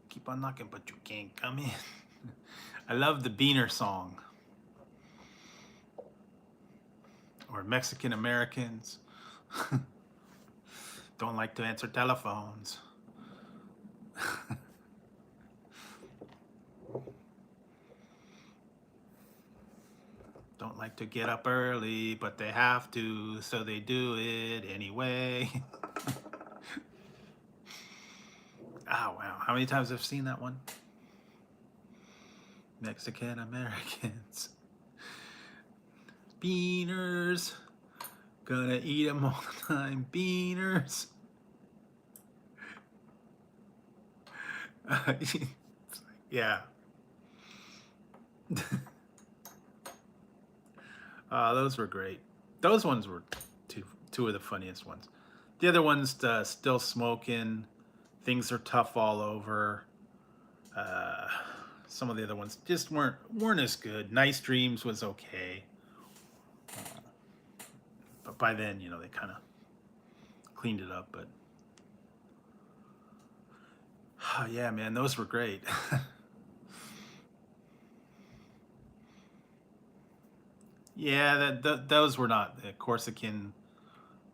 Keep on knocking, but you can't come in. I love the Beaner song. Or Mexican Americans don't like to answer telephones. Don't like to get up early, but they have to, so they do it anyway. Oh, wow. How many times have I seen that one? Mexican Americans. Beaners. Gonna eat them all the time. Beaners. Yeah. Those were great. Those ones were two of the funniest ones. The other ones, Still Smoking, Things Are Tough All Over. Some of the other ones just weren't as good. Nice Dreams was okay, but by then, you know, they kind of cleaned it up. But yeah, man, those were great. Yeah, those were not the Corsican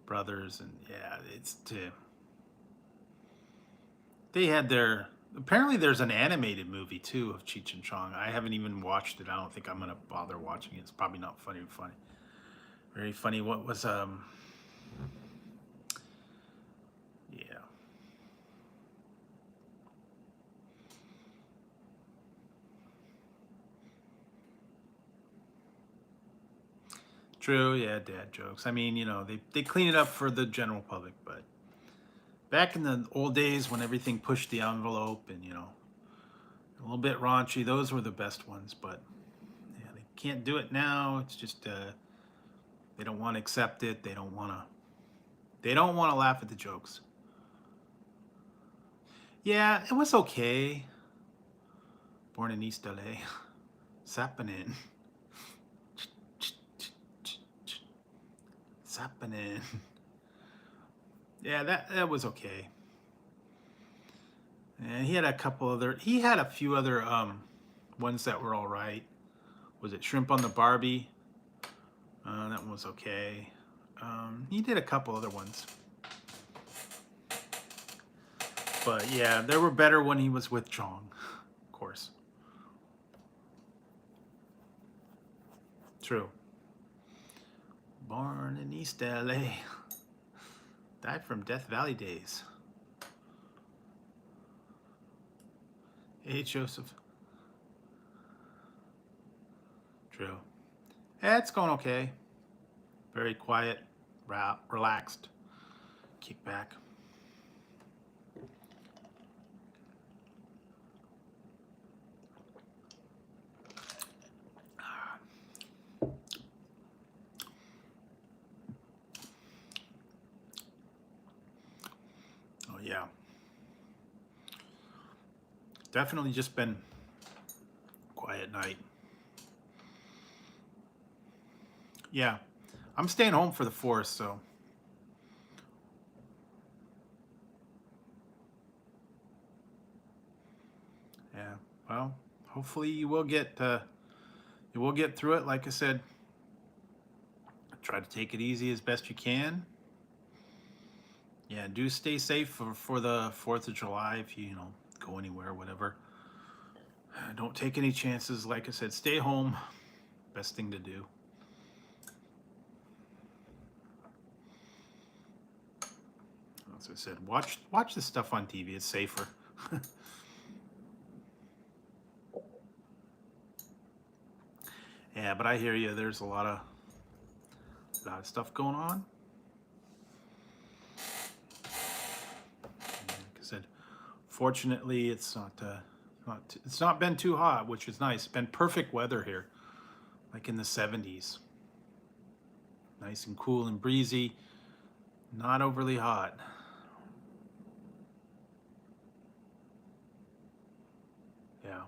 brothers, and yeah, it's too. They had their. Apparently, there's an animated movie too of Cheech and Chong. I haven't even watched it. I don't think I'm gonna bother watching it. It's probably not funny. Funny, very funny. What was Yeah, true. Yeah, dad jokes. I mean, you know, they clean it up for the general public, but back in the old days when everything pushed the envelope and, you know, a little bit raunchy, those were the best ones. But yeah, they can't do it now. It's just they don't want to accept it. They don't want to. They don't want to laugh at the jokes. Yeah, it was okay. Born in East LA. It's happening. It's happening. Yeah, that was okay. And he had a few other ones that were all right. Was it Shrimp on the Barbie? That one was okay. He did a couple other ones. But yeah, there were better when he was with Chong, of course. True. Born in East LA. Died from Death Valley days. Hey, Joseph. True. Yeah, it's going okay. Very quiet, relaxed, kick back. Oh, yeah. Definitely just been quiet night. Yeah. I'm staying home for the 4th, so. Yeah. Well, hopefully you will get through it. Like I said, try to take it easy as best you can. Yeah, do stay safe for the 4th of July if you go anywhere, whatever. Don't take any chances. Like I said, stay home. Best thing to do. As I said, watch this stuff on TV. It's safer. Yeah, but I hear you. There's a lot of stuff going on. Like I said, fortunately, it's not been too hot, which is nice. It's been perfect weather here, like in the 70s. Nice and cool and breezy, not overly hot. Yeah.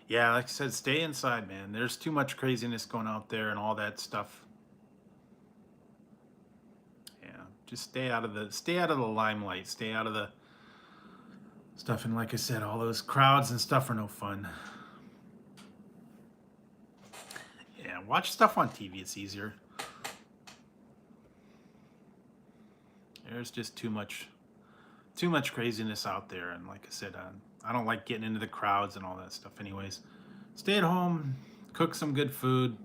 Yeah, like I said, stay inside, man. There's too much craziness going out there and all that stuff. Yeah, just stay out of the limelight. Stay out of the stuff. And like I said, all those crowds and stuff are no fun. Yeah, watch stuff on TV. It's easier. There's just too much craziness out there. And like I said, I don't like getting into the crowds and all that stuff anyways. Stay at home, cook some good food,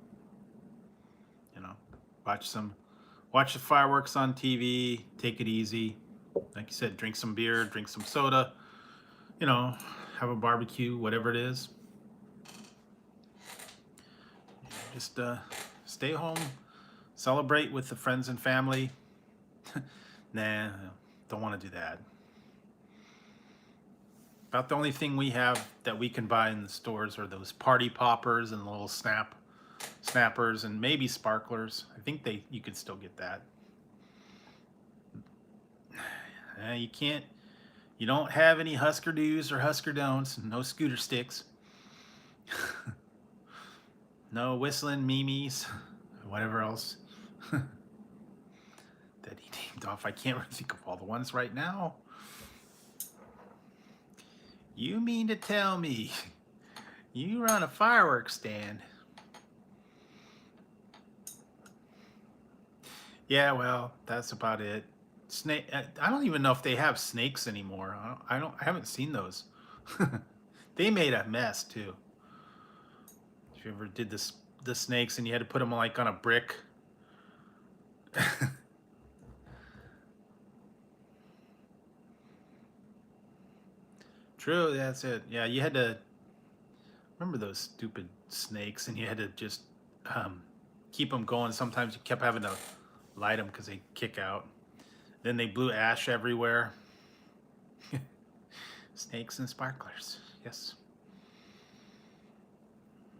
watch the fireworks on TV, take it easy. Like you said, drink some beer, drink some soda, have a barbecue, whatever it is. Just stay home, celebrate with the friends and family. Nah, don't want to do that. About the only thing we have that we can buy in the stores are those party poppers and little snappers and maybe sparklers. I think you could still get that. You don't have any Husker do's or Husker don'ts, no scooter sticks. No whistling Mimis, whatever else that he named off. I can't really think of all the ones right now. You mean to tell me you run a fireworks stand? Yeah, well, that's about it. I don't even know if they have snakes anymore. I haven't seen those. They made a mess too. If you ever did the snakes and you had to put them like on a brick. True, that's it. Yeah, you had to remember those stupid snakes, and you had to just keep them going. Sometimes you kept having to light them because they kick out. Then they blew ash everywhere. Snakes and sparklers, yes.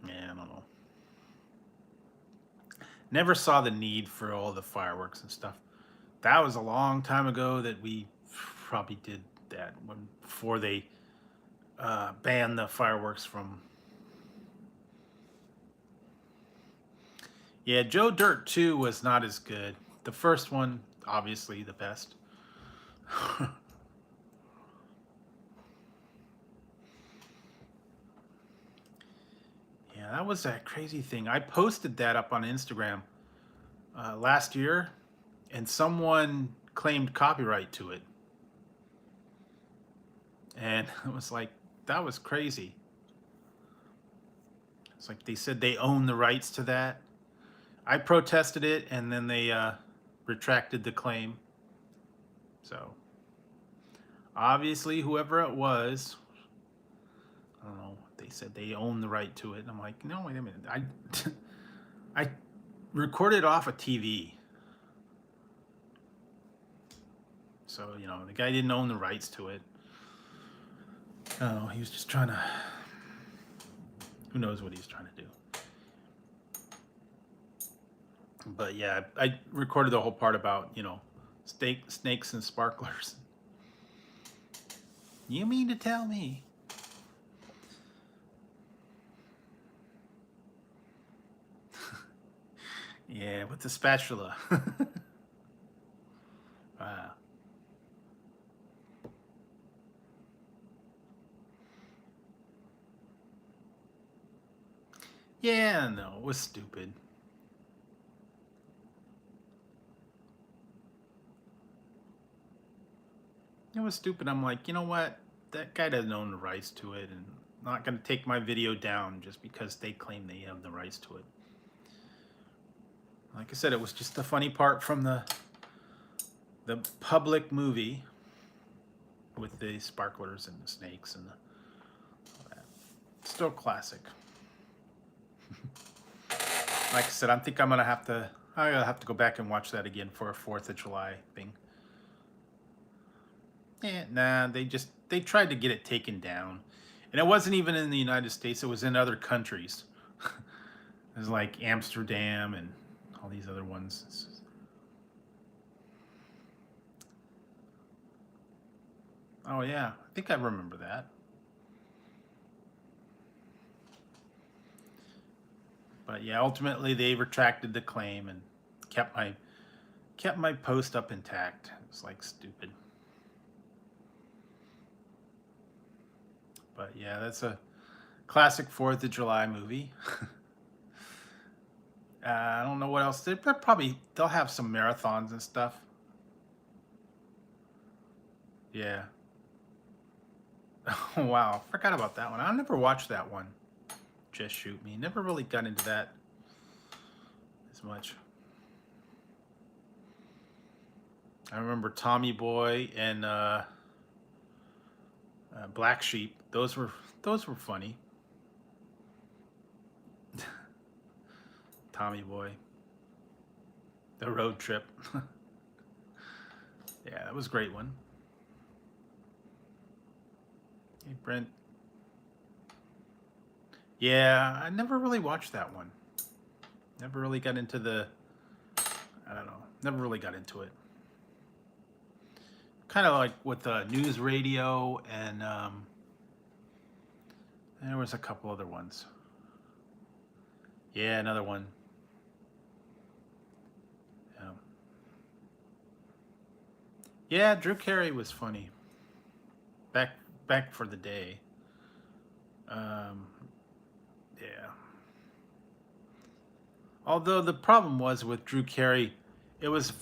Yeah, I don't know. Never saw the need for all the fireworks and stuff. That was a long time ago that we probably did that before they banned the fireworks from. Yeah, Joe Dirt 2 was not as good. The first one, obviously, the best. Yeah, that was that crazy thing. I posted that up on Instagram last year, and someone claimed copyright to it. And it was like, that was crazy. It's like they said they own the rights to that. I protested it, and then they retracted the claim. So, obviously, whoever it was, I don't know, they said they own the right to it. And I'm like, no, wait a minute. I recorded off a TV. So, the guy didn't own the rights to it. I don't know, he was just trying to, who knows what he was trying to do. But yeah, I recorded the whole part about, snakes and sparklers. You mean to tell me? Yeah, with the spatula. Wow. Yeah, no, it was stupid. It was stupid. I'm like, you know what? That guy doesn't own the rights to it, and I'm not going to take my video down just because they claim they have the rights to it. Like I said, it was just the funny part from the public movie with the sparklers and the snakes and all that. Still classic. Like I said, I think I'm gonna have to go back and watch that again for a 4th of July thing. Yeah, nah, they tried to get it taken down. And it wasn't even in the United States, it was in other countries. It was like Amsterdam and all these other ones. Oh yeah, I think I remember that. But yeah, ultimately they retracted the claim and kept my post up intact. It was like stupid. But yeah, that's a classic 4th of July movie. I don't know what else. They'll have some marathons and stuff. Yeah. Oh wow, forgot about that one. I never watched that one. Just Shoot Me. Never really got into that as much. I remember Tommy Boy and Black Sheep. Those were funny. Tommy Boy. The Road Trip. Yeah, that was a great one. Hey, Brent. Yeah, I never really watched that one. Never really got into I don't know. Never really got into it. Kind of like with news radio and there was a couple other ones. Yeah, another one. Yeah, Drew Carey was funny. Back for the day. Yeah. Although the problem was with Drew Carey, it was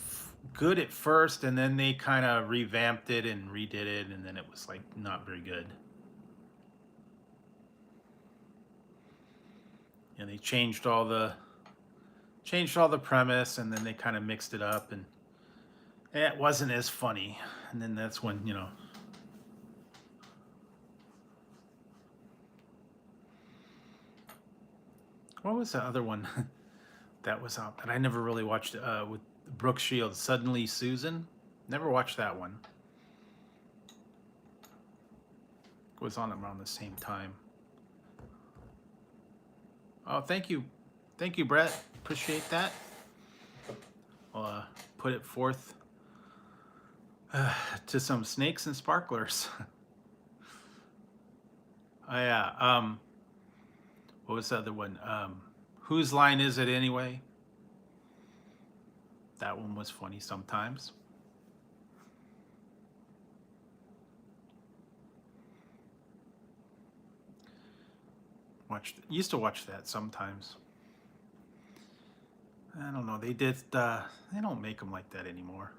good at first, and then they kind of revamped it and redid it, and then it was like not very good. And they changed all the premise, and then they kind of mixed it up, and it wasn't as funny. And then that's when what was the other one that was out that I never really watched with Brooke Shields? Suddenly Susan. Never watched that one. It was on around the same time. Oh, thank you, Brett. Appreciate that. I'll put it forth to some snakes and sparklers. Oh yeah. What was the other one? Whose line is it anyway? That one was funny sometimes. Used to watch that sometimes. I don't know. They don't make them like that anymore.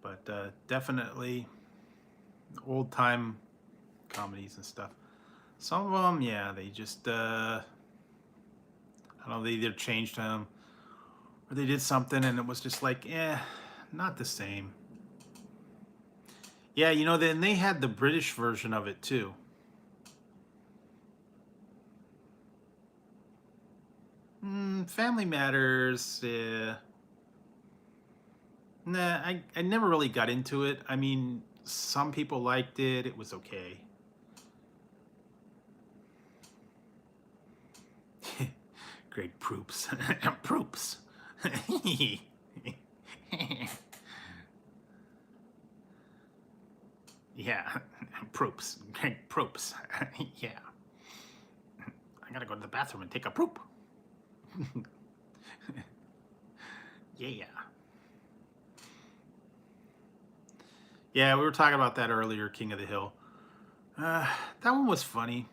But definitely old time comedies and stuff. Some of them, yeah, they just I don't know. They either changed them or they did something and it was just like, not the same. Yeah, then they had the British version of it too. Family Matters, yeah. Nah, I never really got into it. I mean, some people liked it. It was okay. Great proops. Proops. Yeah, proops. Great proops. Yeah. I gotta go to the bathroom and take a poop. Yeah. Yeah, we were talking about that earlier, King of the Hill. That one was funny.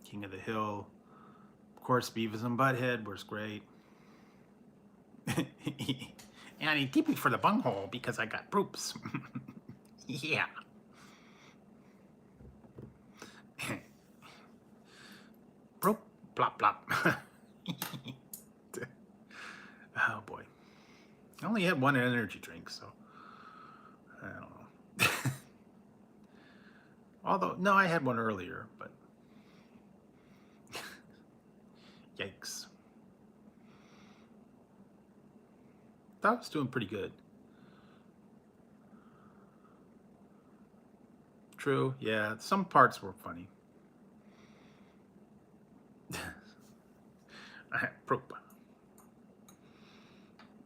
King of the Hill. Of course, Beavis and Butthead was great. And I need TP for the bunghole because I got poops. Yeah. Broop, plop, plop. Oh boy. I only had one energy drink, so I don't know. Although, no, I had one earlier, but yikes. Thought I was doing pretty good. True, yeah, some parts were funny. Proop.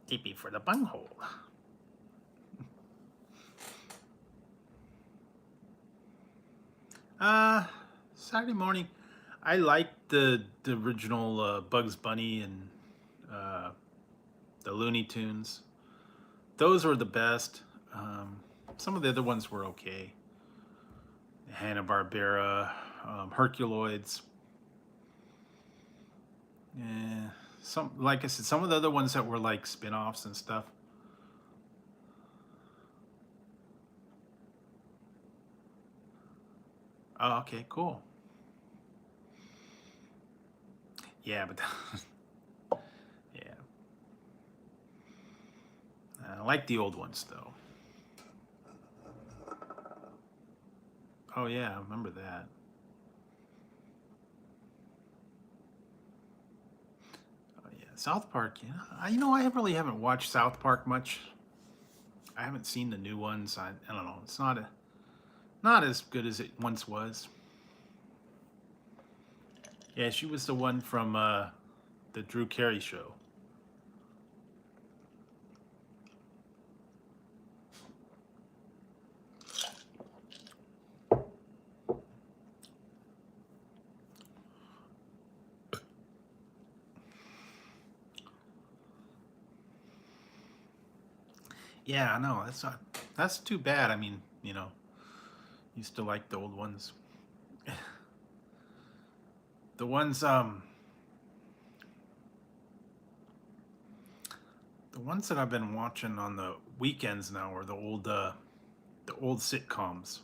TP for the bunghole. Saturday morning, I liked the original Bugs Bunny and the Looney Tunes. Those were the best. Some of the other ones were okay. Hanna-Barbera, Herculoids. Yeah, like I said, some of the other ones that were like spin-offs and stuff. Oh, okay, cool. Yeah, but yeah, I like the old ones though. Oh yeah, I remember that. Oh yeah, South Park. Yeah, I really haven't watched South Park much. I haven't seen the new ones. I don't know. It's not as good as it once was. Yeah, she was the one from the Drew Carey show. Yeah, I know. That's too bad. I mean, used to like the old ones. The ones that I've been watching on the weekends now are the old sitcoms.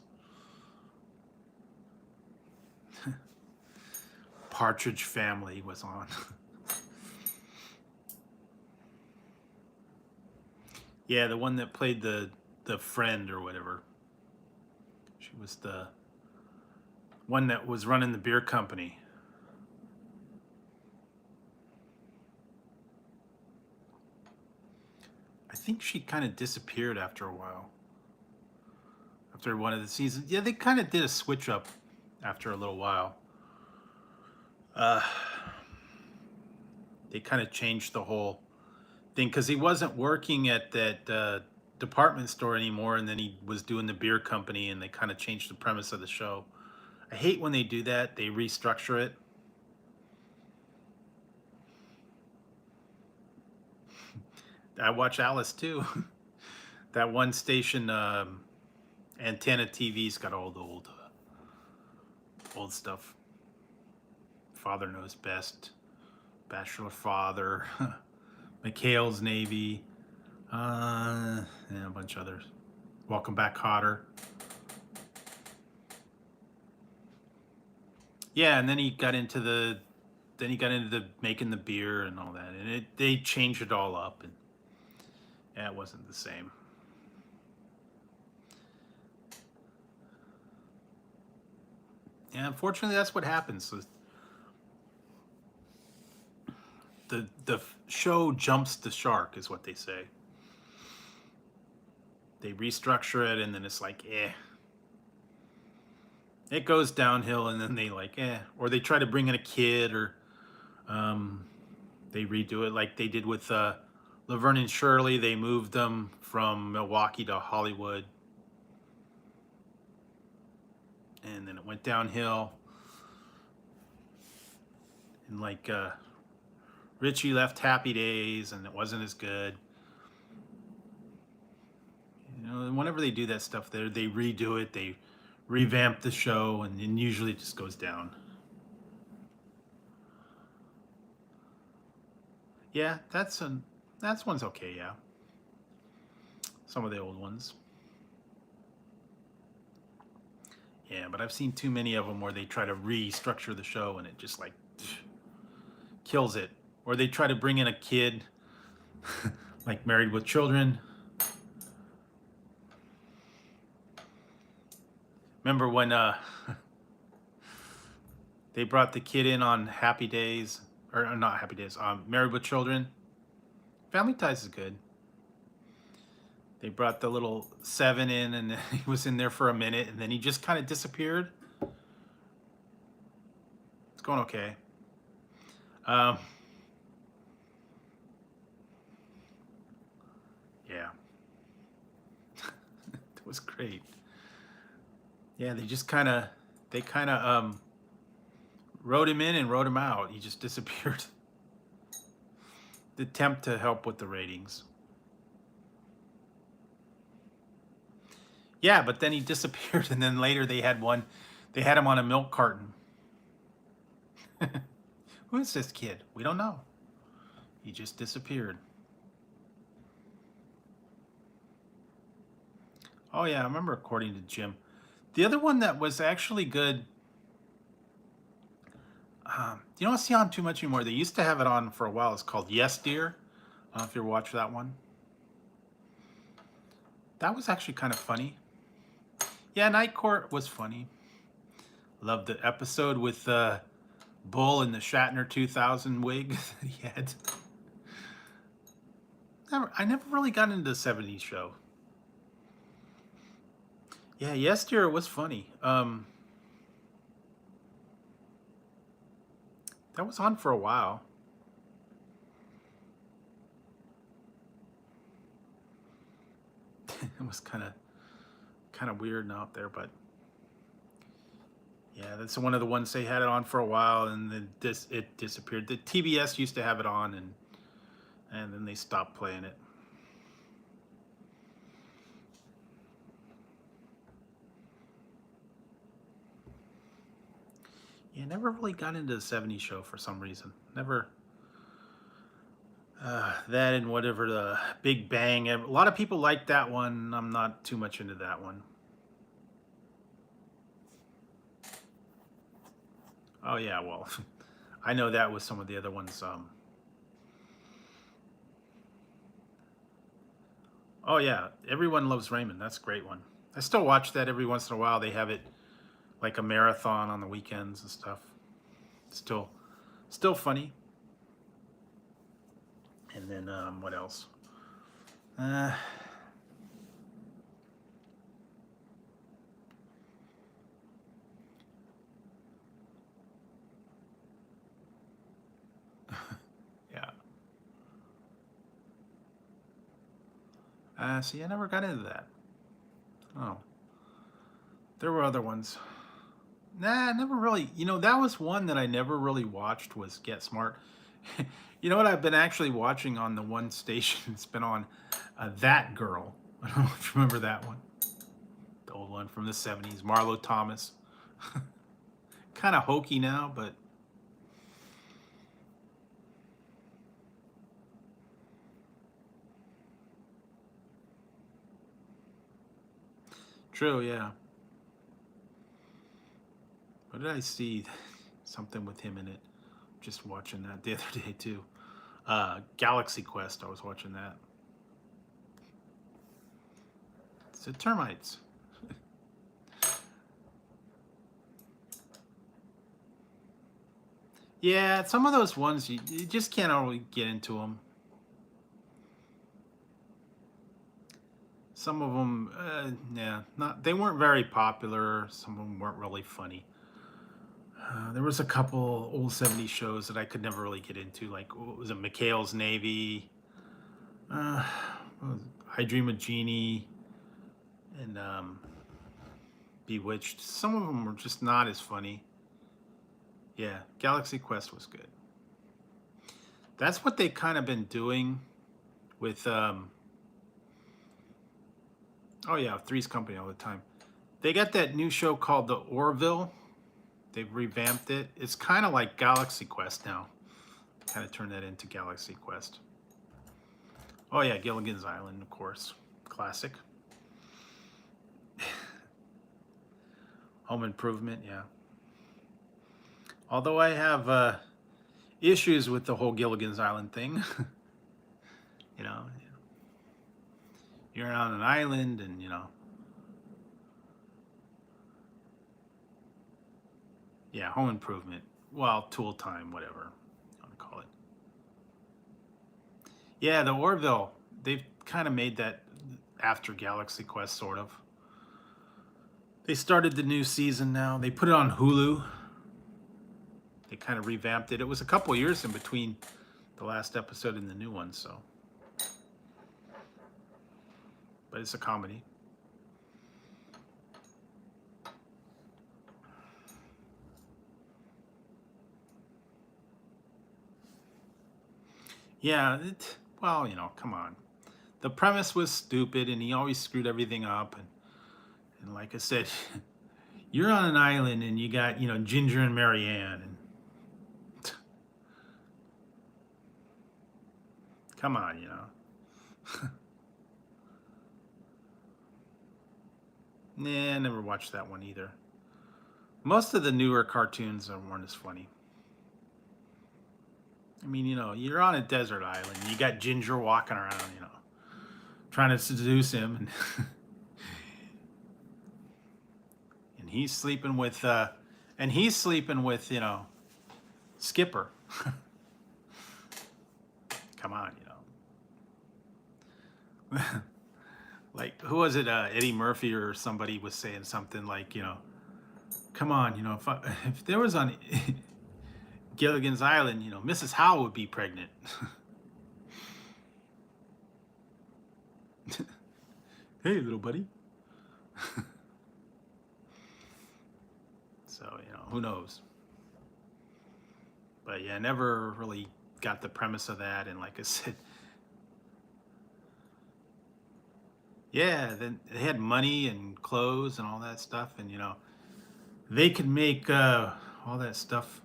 Partridge Family was on. Yeah, the one that played the friend or whatever. She was the one that was running the beer company. I think she kind of disappeared after a while. After one of the seasons. Yeah, they kind of did a switch up after a little while. They kind of changed the whole thing because he wasn't working at that department store anymore, and then he was doing the beer company, and they kind of changed the premise of the show. I hate when they do that. They restructure it. I watch Alice too. That one station, Antenna TV's got all the old stuff. Father Knows Best, Bachelor Father, McHale's Navy, and a bunch of others. Welcome Back, Cotter. Yeah, and then he got into the making the beer and all that, and they changed it all up, and yeah, it wasn't the same. Yeah, unfortunately, that's what happens. The show jumps the shark, is what they say. They restructure it, and then it's like, it goes downhill, and then they or they try to bring in a kid, or they redo it like they did with Laverne and Shirley. They moved them from Milwaukee to Hollywood, and then it went downhill. And Richie left Happy Days, and it wasn't as good. And whenever they do that stuff, they redo it, they revamp the show, and usually it just goes down. Yeah, that's one's okay. Yeah, some of the old ones. Yeah, but I've seen too many of them where they try to restructure the show and it just like kills it. Or they try to bring in a kid, like Married with Children. Remember when they brought the kid in on Happy Days, or not Happy Days, Married with Children? Family Ties is good. They brought the little Seven in, and he was in there for a minute, and then he just kind of disappeared. It's going okay. Yeah. It was great. Yeah, they kind of wrote him in and wrote him out. He just disappeared. The attempt to help with the ratings. Yeah, but then he disappeared, and then later they had him on a milk carton. Who is this kid? We don't know. He just disappeared. Oh yeah, I remember according to Jim. The other one that was actually good, you don't see on too much anymore. They used to have it on for a while. It's called Yes Dear. I don't know if you ever watched that one. That was actually kind of funny. Yeah, Night Court was funny. Loved the episode with Bull in the Shatner 2000 wig that he had. I never really got into the 70s show. Yeah, Yes Dear was funny. That was on for a while. It was kind of weird and out there, but yeah, that's one of the ones they had it on for a while, and then it disappeared. The TBS used to have it on, and then they stopped playing it. Yeah, never really got into the 70s show for some reason. Never. That and whatever the Big Bang. A lot of people like that one. I'm not too much into that one. Oh yeah, well, I know that was some of the other ones. Oh yeah, Everyone Loves Raymond. That's a great one. I still watch that every once in a while. They have it like a marathon on the weekends and stuff. Still funny. And then what else? Yeah. See, I never got into that. Oh, there were other ones. Nah, never really. You know, that was one that I never really watched was Get Smart. You know what I've been actually watching on the one station it's been on? That Girl. I don't know if you remember that one. The old one from the 70s. Marlo Thomas. Kind of hokey now, but... True, yeah. What did I see? Something with him in it. Just watching that the other day, too. Galaxy Quest, I was watching that. It's the termites. Yeah, some of those ones, you just can't really get into them. Some of them, yeah, they weren't very popular. Some of them weren't really funny. There was a couple old 70s shows that I could never really get into, like, what was it, McHale's Navy, I Dream of Jeannie, and Bewitched. Some of them were just not as funny. Yeah, Galaxy Quest was good. That's what they kind of been doing with, oh yeah, Three's Company all the time. They got that new show called The Orville. They've revamped it. It's kind of like Galaxy Quest now. kind of turned that into Galaxy Quest. Oh yeah, Gilligan's Island, of course. Classic. Home Improvement, yeah. Although I have issues with the whole Gilligan's Island thing. You know, you're on an island and, you know. Yeah, Home Improvement. Well, Tool Time, whatever you want to call it. Yeah, the Orville, they've kind of made that after Galaxy Quest, sort of. They started the new season now. They put it on Hulu. They kind of revamped it. It was a couple years in between the last episode and the new one, so. But it's a comedy. Yeah, well, you know, come on. The premise was stupid, and he always screwed everything up. And like I said, you're on an island, and you got, you know, Ginger and Marianne. And come on, you know. Nah, I never watched that one either. Most of the newer cartoons weren't as funny. I mean, you know, you're on a desert island. You got Ginger walking around, you know, trying to seduce him, and he's sleeping with, you know, Skipper. Come on, you know. Like, who was it? Eddie Murphy or somebody was saying something like, you know, come on, you know, if there was on Gilligan's Island, you know, Mrs. Howe would be pregnant. Hey, little buddy. So, you know, who knows? But yeah, I never really got the premise of that. And like I said, yeah, then they had money and clothes and all that stuff. And, you know, they could make all that stuff.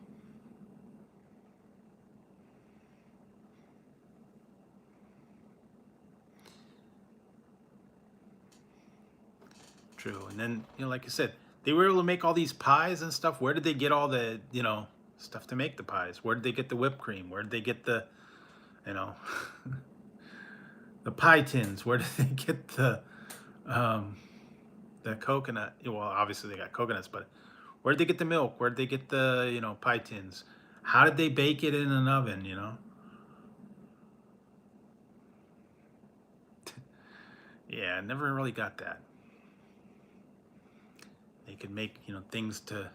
True. And then, you know, like I said, they were able to make all these pies and stuff. Where did they get all the, you know, stuff to make the pies? Where did they get the whipped cream? Where did they get the, you know, the pie tins? Where did they get the coconut? Well, obviously they got coconuts, but where did they get the milk? Where did they get the, you know, pie tins? How did they bake it in an oven, you know? Yeah, I never really got that. They could make, you know, things to...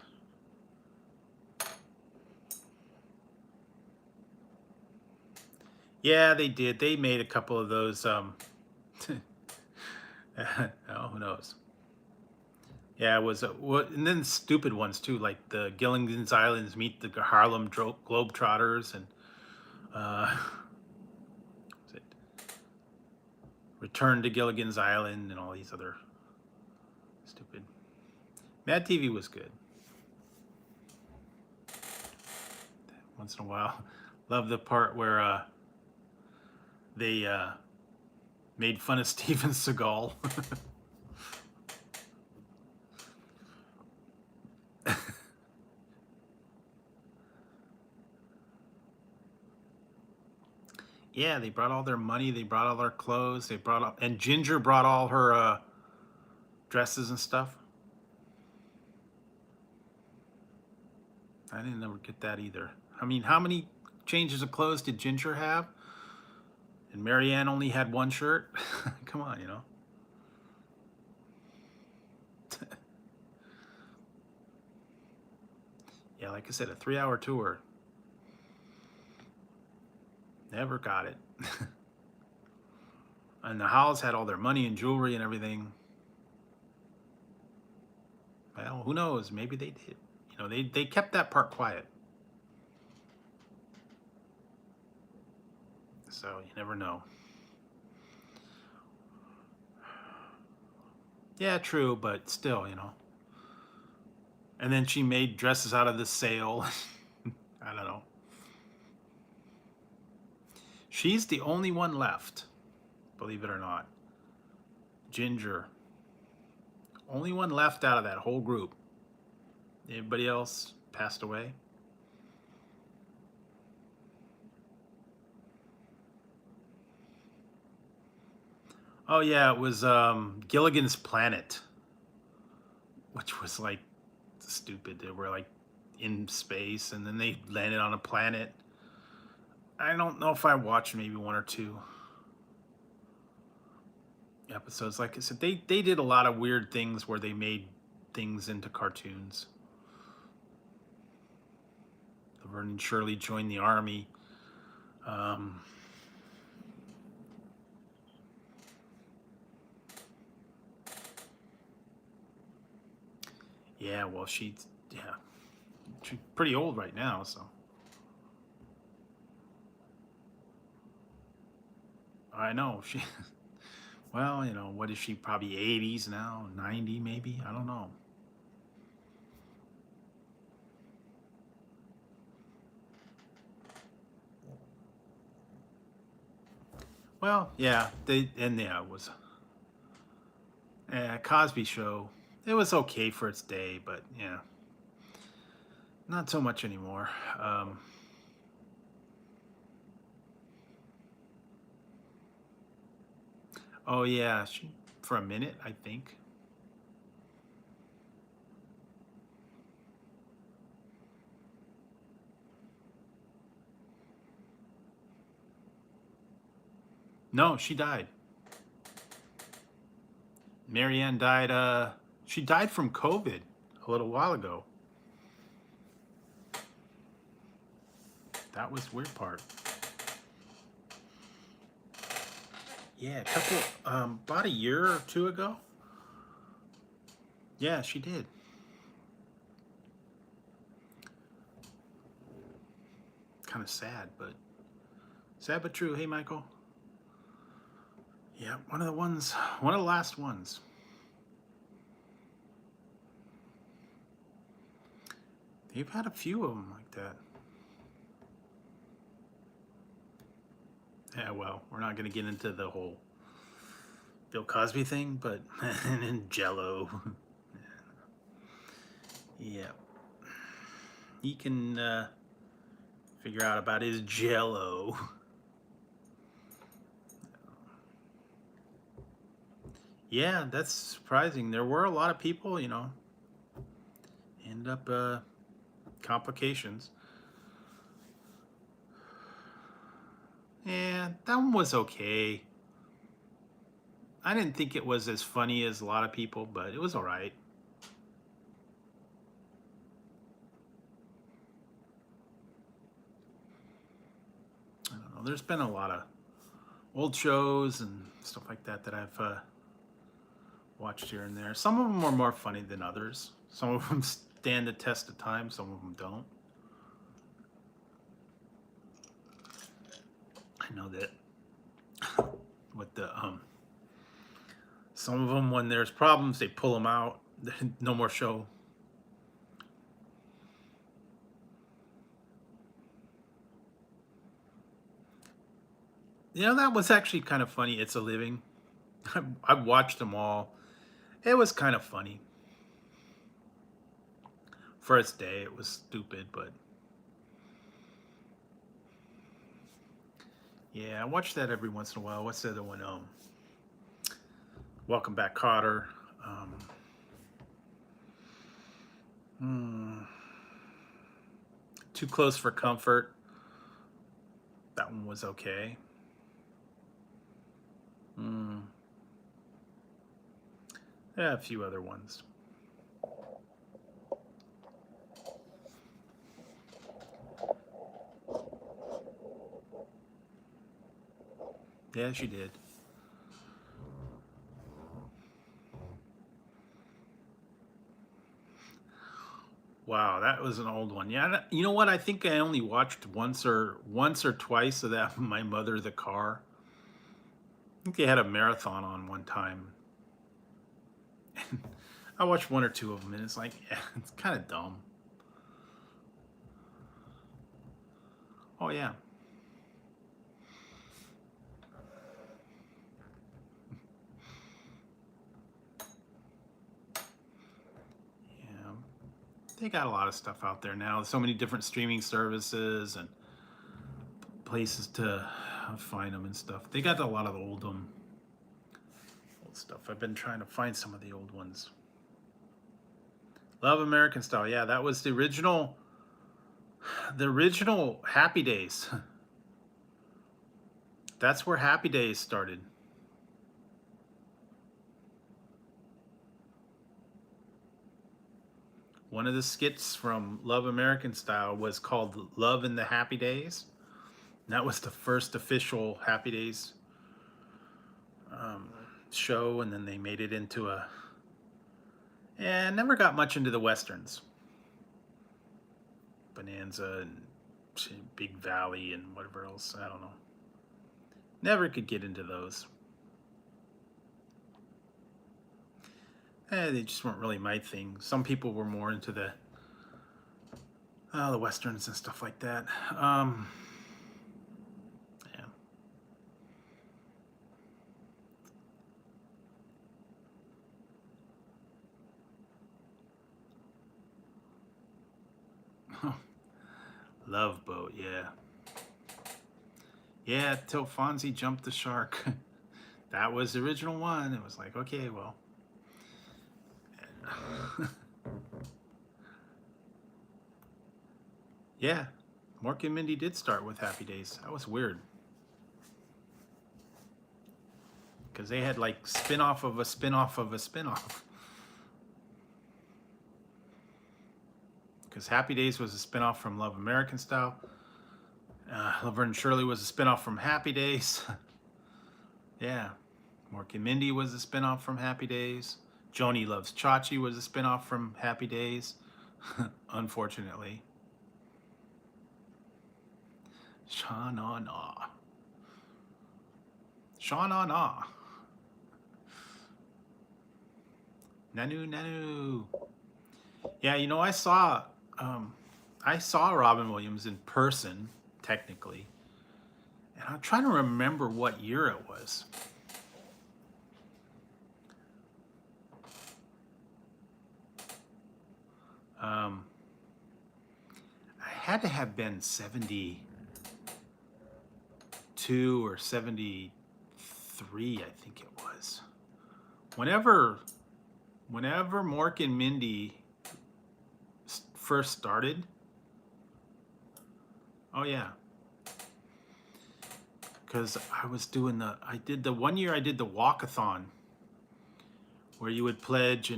Yeah, they did. They made a couple of those, oh, who knows? Yeah, it was, and then stupid ones too, like the Gilligan's Islands meet the Harlem Globetrotters, and was it Return to Gilligan's Island, and all these other stupid. Mad TV was good. Once in a while, love the part where they made fun of Steven Seagal. Yeah, they brought all their money, they brought all their clothes, they brought all, and Ginger brought all her dresses and stuff. I didn't ever get that either. I mean, how many changes of clothes did Ginger have? And Marianne only had one shirt? Come on, you know. Yeah, like I said, a 3-hour tour. Never got it. And the Howells had all their money and jewelry and everything. Well, who knows? Maybe they did. You know, they kept that part quiet. So you never know. Yeah, true, but still, you know. And then she made dresses out of the sail. I don't know. She's the only one left, believe it or not. Ginger. Only one left out of that whole group. Everybody else passed away. Oh yeah, it was Gilligan's Planet, which was like stupid. They were like in space and then they landed on a planet. I don't know if I watched maybe one or two episodes. Like I said, they did a lot of weird things where they made things into cartoons. Laverne and Shirley joined the army. Yeah, well, she's pretty old right now, so. I know, she, well, you know, what is she, probably 80s now, 90 maybe, I don't know. Well, yeah, it was, Cosby Show, it was okay for its day, but yeah, not so much anymore. Oh yeah, for a minute, I think. No, she died. Marianne died, she died from COVID a little while ago. That was the weird part. Yeah, about a year or two ago. Yeah, she did. Kind of sad but true. Hey, Michael. Yeah, one of the last ones. They've had a few of them like that. Yeah, well, we're not going to get into the whole Bill Cosby thing, but and Jello. Yeah. He can figure out about his Jello. Yeah, that's surprising. There were a lot of people, you know, end up complications. Yeah, that one was okay. I didn't think it was as funny as a lot of people, but it was all right. I don't know. There's been a lot of old shows and stuff like that that I've watched here and there. Some of them are more funny than others. Some of them stand the test of time. Some of them don't. I know that with the some of them, when there's problems, they pull them out. No more show. You know, that was actually kind of funny. It's a Living. I've watched them all. It was kind of funny. For its day, it was stupid, but yeah, I watch that every once in a while. What's the other one? Welcome Back, Kotter. Too Close for Comfort. That one was okay. Yeah, a few other ones. Yeah, she did. Wow, that was an old one. Yeah, you know what? I think I only watched once or twice of that. My Mother the Car. I think they had a marathon on one time. I watched one or two of them, and it's like, yeah, it's kind of dumb. Oh yeah. they got a lot of stuff out there now. So many different streaming services and places to find them and stuff. They got a lot of old stuff. I've been trying to find some of the old ones. Love American Style. Yeah, that was the original Happy Days. That's where Happy Days started. One of the skits from Love American Style was called Love in the Happy Days. And that was the first official Happy Days show, and then they made it into a... And never got much into the Westerns. Bonanza and Big Valley and whatever else, I don't know. Never could get into those. They just weren't really my thing. Some people were more into the Westerns and stuff like that. Yeah. Love Boat, yeah. Yeah, till Fonzie jumped the shark. That was the original one. It was like, okay, well. Yeah, Mork and Mindy did start with Happy Days. That was weird. Because they had like spin-off of a spin-off of a spin-off. Because Happy Days was a spin-off from Love American Style. Laverne and Shirley was a spin-off from Happy Days. Yeah. Mork and Mindy was a spin-off from Happy Days. Joni Loves Chachi was a spin-off from Happy Days. Unfortunately. Sha-na-na. Sha-na-na. Nanu, nanu. Yeah, you know, I saw Robin Williams in person, technically. And I'm trying to remember what year it was. I had to have been 72 or 73, I think it was. Whenever Mork and Mindy first started. Oh yeah. Because I did the one year I did the walkathon where you would pledge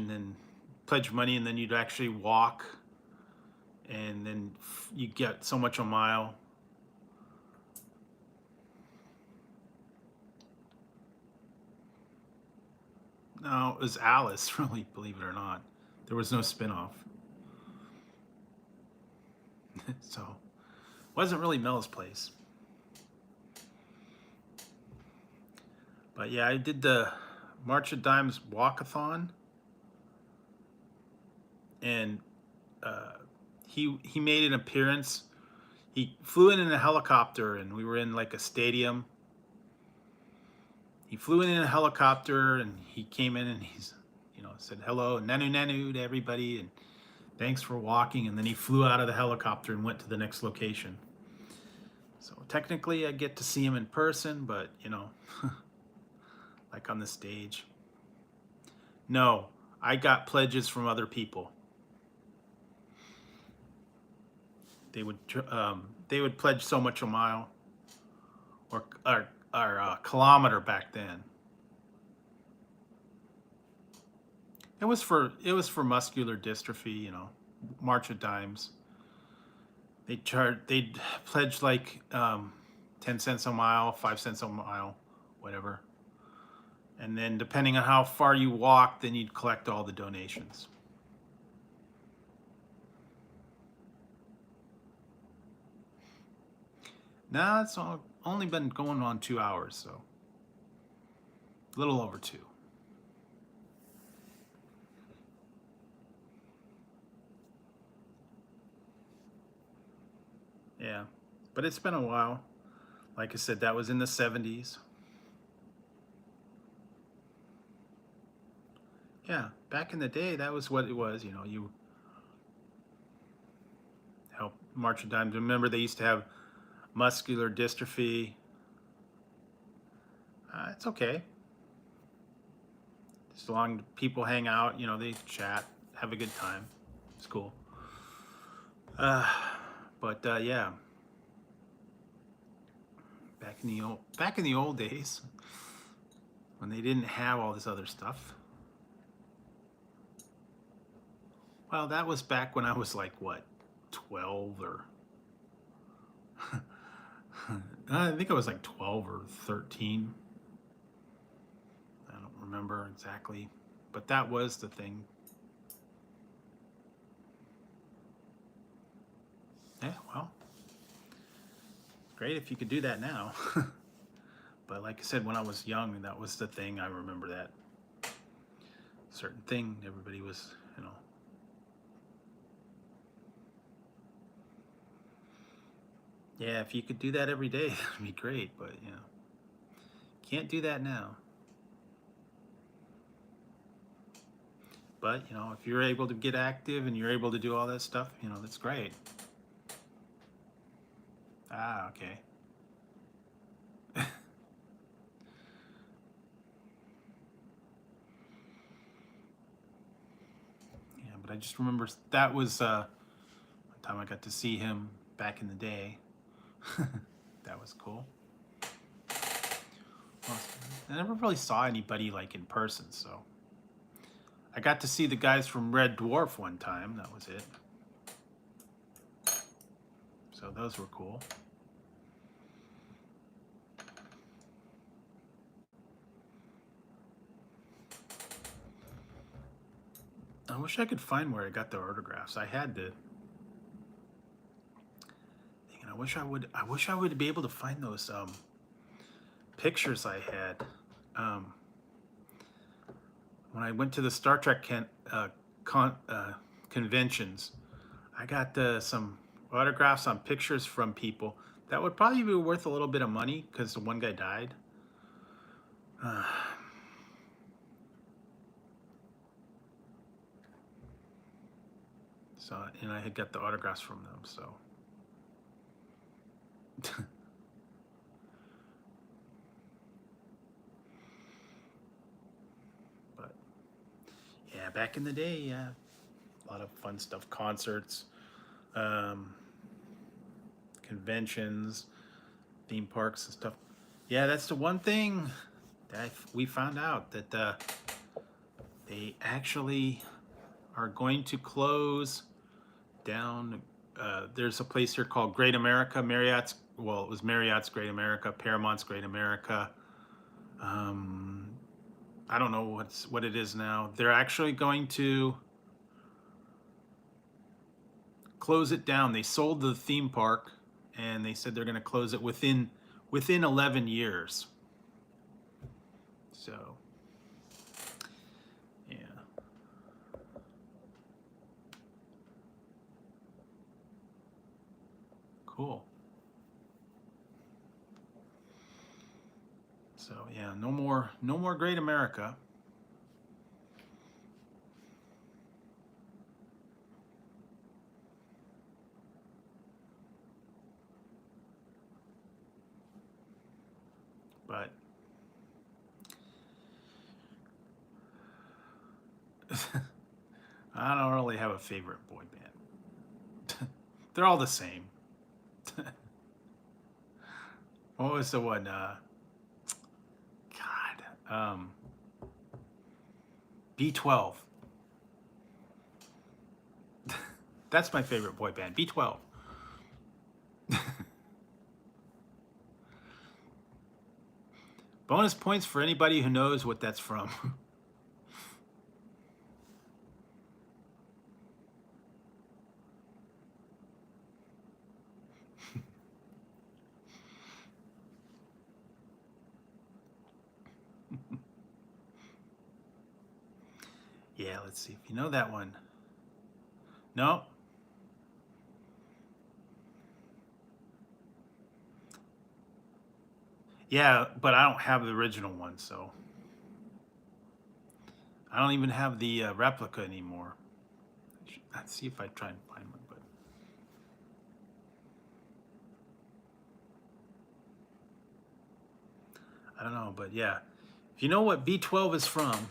money and then you'd actually walk and then you get so much a mile. No, it was Alice, really, believe it or not. There was no spinoff. So, it wasn't really Mel's place. But yeah, I did the March of Dimes walkathon. And he made an appearance. He flew in a helicopter and we were in like a stadium. He flew in a helicopter and he came in and he's, said hello, nanu nanu to everybody and thanks for walking. And then he flew out of the helicopter and went to the next location. So technically I get to see him in person, but like on the stage. No, I got pledges from other people. They would pledge so much a mile or kilometer back then. It was for muscular dystrophy, March of Dimes. They'd pledge like 10 cents a mile, 5 cents a mile, whatever. And then depending on how far you walked, then you'd collect all the donations. Now it's only been going on 2 hours, so a little over 2. Yeah, but it's been a while. Like I said, that was in the 70s. Yeah, back in the day, that was what it was. March of Dimes. Remember, they used to have muscular dystrophy. It's okay. As long as people hang out, you know, they chat, have a good time. It's cool. Yeah, back in the old days when they didn't have all this other stuff. Well, that was back when I was like what, 12 or I think I was like 12 or 13. I don't remember exactly, but that was the thing. Yeah, well, great if you could do that now. But like I said, when I was young, that was the thing. I remember that certain thing. Everybody was, you know. Yeah, if you could do that every day, that'd be great. But, you know, can't do that now. But, you know, if you're able to get active and you're able to do all that stuff, you know, that's great. Ah, okay. Yeah, but I just remember that was one time I got to see him back in the day. That was cool. Well, I never really saw anybody like in person, so I got to see the guys from Red Dwarf one time. That was it. So those were cool. I wish I could find where I got the autographs. I had to. I wish I would. I wish I would be able to find those pictures I had when I went to the Star Trek conventions. I got some autographs on pictures from people that would probably be worth a little bit of money because the one guy died. So, and I had got the autographs from them, so. But yeah, back in the day, yeah, a lot of fun stuff, concerts, conventions, theme parks and stuff. Yeah, that's the one thing that we found out that they actually are going to close down. There's a place here called Great America, Marriott's. Well, it was Marriott's Great America, Paramount's Great America. I don't know what it is now. They're actually going to close it down. They sold the theme park, and they said they're going to close it within 11 years. So, yeah. Cool. So, yeah, no more Great America. But I don't really have a favorite boy band. They're all the same. What was the one? B12. That's my favorite boy band, B12. Bonus points for anybody who knows what that's from. Yeah, let's see if you know that one. No? Yeah, but I don't have the original one, so. I don't even have the replica anymore. Let's see if I try and find one. But I don't know, but yeah. If you know what B12 is from,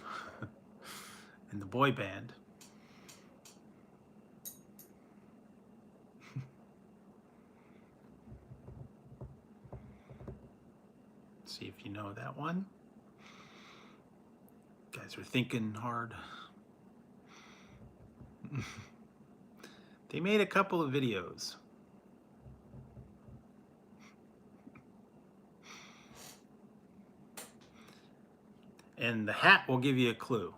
in the boy band, see if you know that one. You guys are thinking hard. They made a couple of videos. And the hat will give you a clue.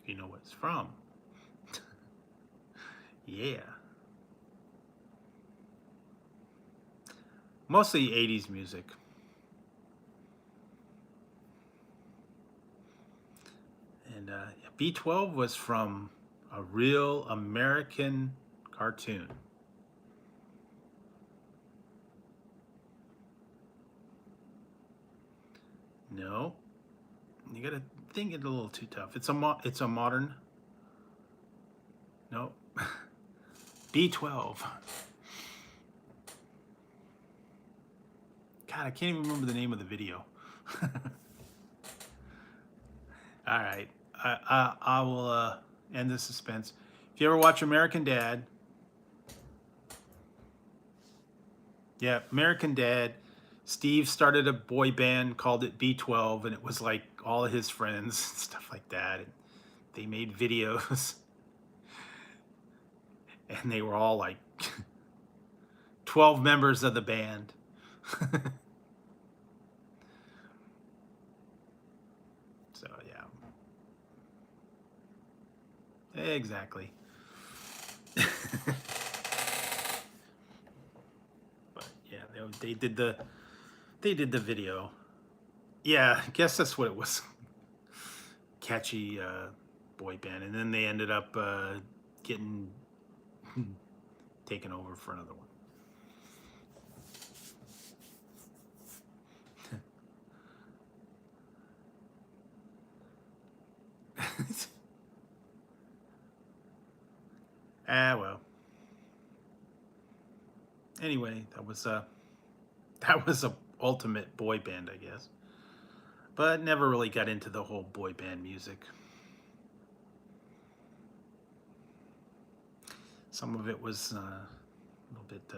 If you know what it's from. Yeah. Mostly 80s music. And B12 was from a real American cartoon. No, you gotta think it a little too tough. It's a modern. No, B12. God, I can't even remember the name of the video. All right, I will end the suspense. If you ever watch American Dad, yeah, American Dad, Steve started a boy band, called it B12, and it was like all of his friends, stuff like that. And they made videos, and they were all like 12 members of the band. So yeah, exactly. But yeah, they did the video. Yeah, I guess that's what it was. Catchy boy band, and then they ended up getting taken over for another one. Well. Anyway, that was a ultimate boy band, I guess. But never really got into the whole boy band music. Some of it was a little bit.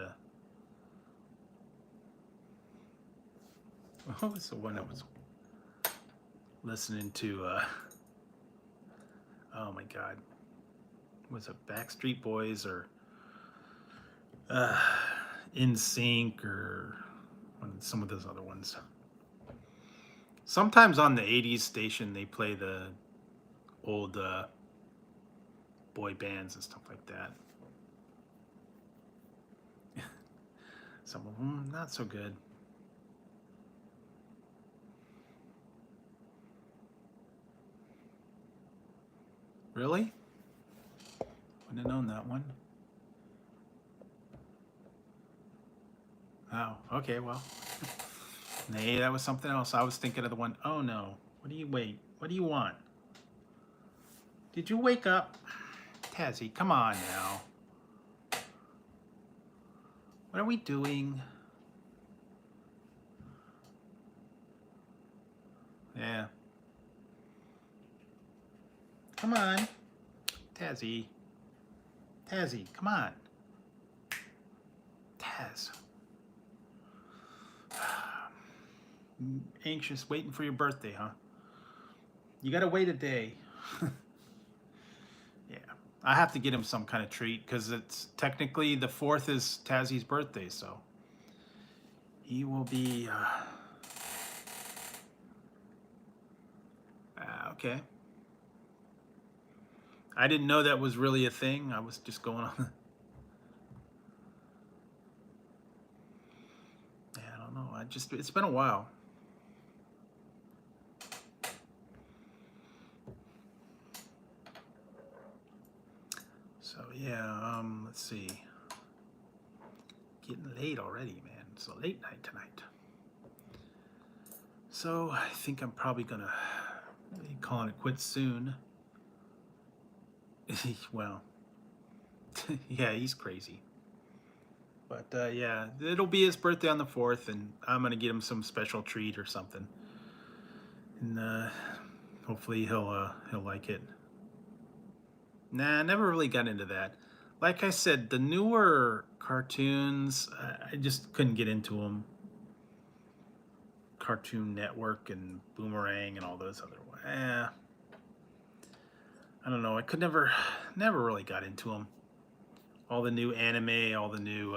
What was the one I was listening to? Oh my God, was it Backstreet Boys or In Sync or some of those other ones? Sometimes on the 80s station they play the old boy bands and stuff like that. Some of them not so good. Really? Wouldn't have known that one. Oh, okay, well. Nay, that was something else. I was thinking of the one. Oh no. What do you want? Did you wake up? Tazzy, come on now. What are we doing? Yeah. Come on. Tazzy. Tazzy, come on. Taz. Anxious, waiting for your birthday, huh? You gotta wait a day. Yeah. I have to get him some kind of treat because it's technically the 4th is Tazzy's birthday, so he will be okay. I didn't know that was really a thing. I was just going on. Yeah, I don't know. It's been a while. So yeah, let's see. Getting late already, man. It's a late night tonight. So I think I'm probably gonna be calling it quits soon. Well, yeah, he's crazy. But yeah, it'll be his birthday on the 4th, and I'm gonna get him some special treat or something, and hopefully he'll like it. Nah, I never really got into that. Like I said, the newer cartoons, I just couldn't get into them. Cartoon Network and Boomerang and all those other ones. I don't know. I could never really got into them. All the new anime, all the new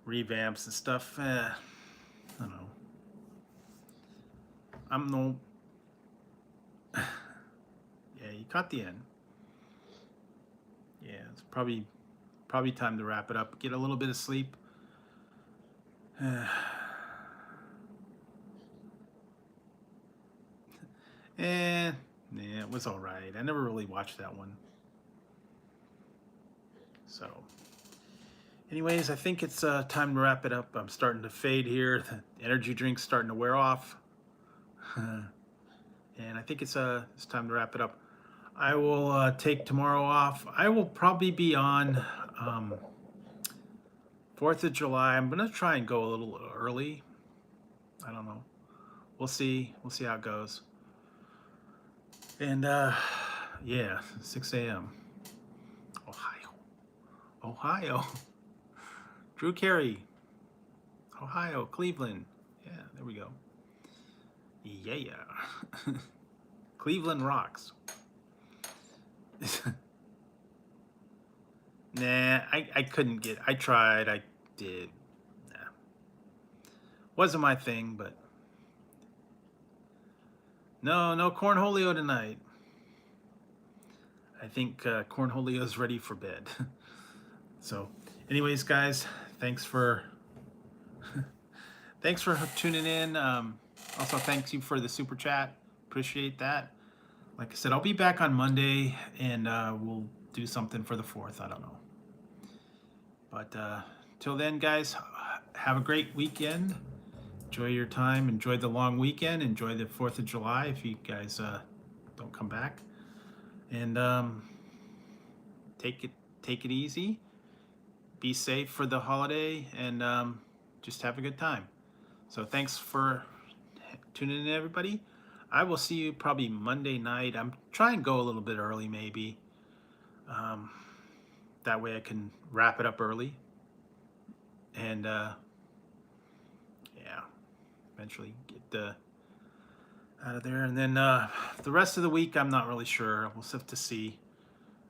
revamps and stuff. I don't know. I'm no. Yeah, you caught the end. Yeah, it's probably time to wrap it up. Get a little bit of sleep. Yeah, it was all right. I never really watched that one. So, anyways, I think it's time to wrap it up. I'm starting to fade here. The energy drink's starting to wear off. And I think it's time to wrap it up. I will take tomorrow off. I will probably be on 4th of July. I'm going to try and go a little early. I don't know. We'll see. We'll see how it goes. And yeah, 6 a.m. Ohio. Drew Carey. Ohio, Cleveland. Yeah, there we go. Yeah. Cleveland rocks. Nah, I couldn't get. I tried. I did. Nah. Wasn't my thing, but no cornholio tonight. I think cornholio's ready for bed. So, anyways, guys, thanks for tuning in. Also, thanks you for the super chat. Appreciate that. Like I said, I'll be back on Monday, and we'll do something for the 4th. I don't know. But till then, guys, have a great weekend. Enjoy your time. Enjoy the long weekend. Enjoy the 4th of July if you guys don't come back. And take it easy. Be safe for the holiday, and just have a good time. So thanks for tuning in, everybody. I will see you probably Monday night. I'm trying to go a little bit early, maybe. That way I can wrap it up early. And yeah, eventually get out of there. And then the rest of the week, I'm not really sure. We'll have to see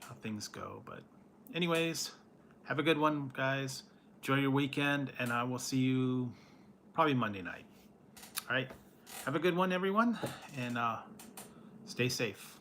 how things go. But anyways, have a good one, guys. Enjoy your weekend, and I will see you probably Monday night. All right. Have a good one, everyone, and stay safe.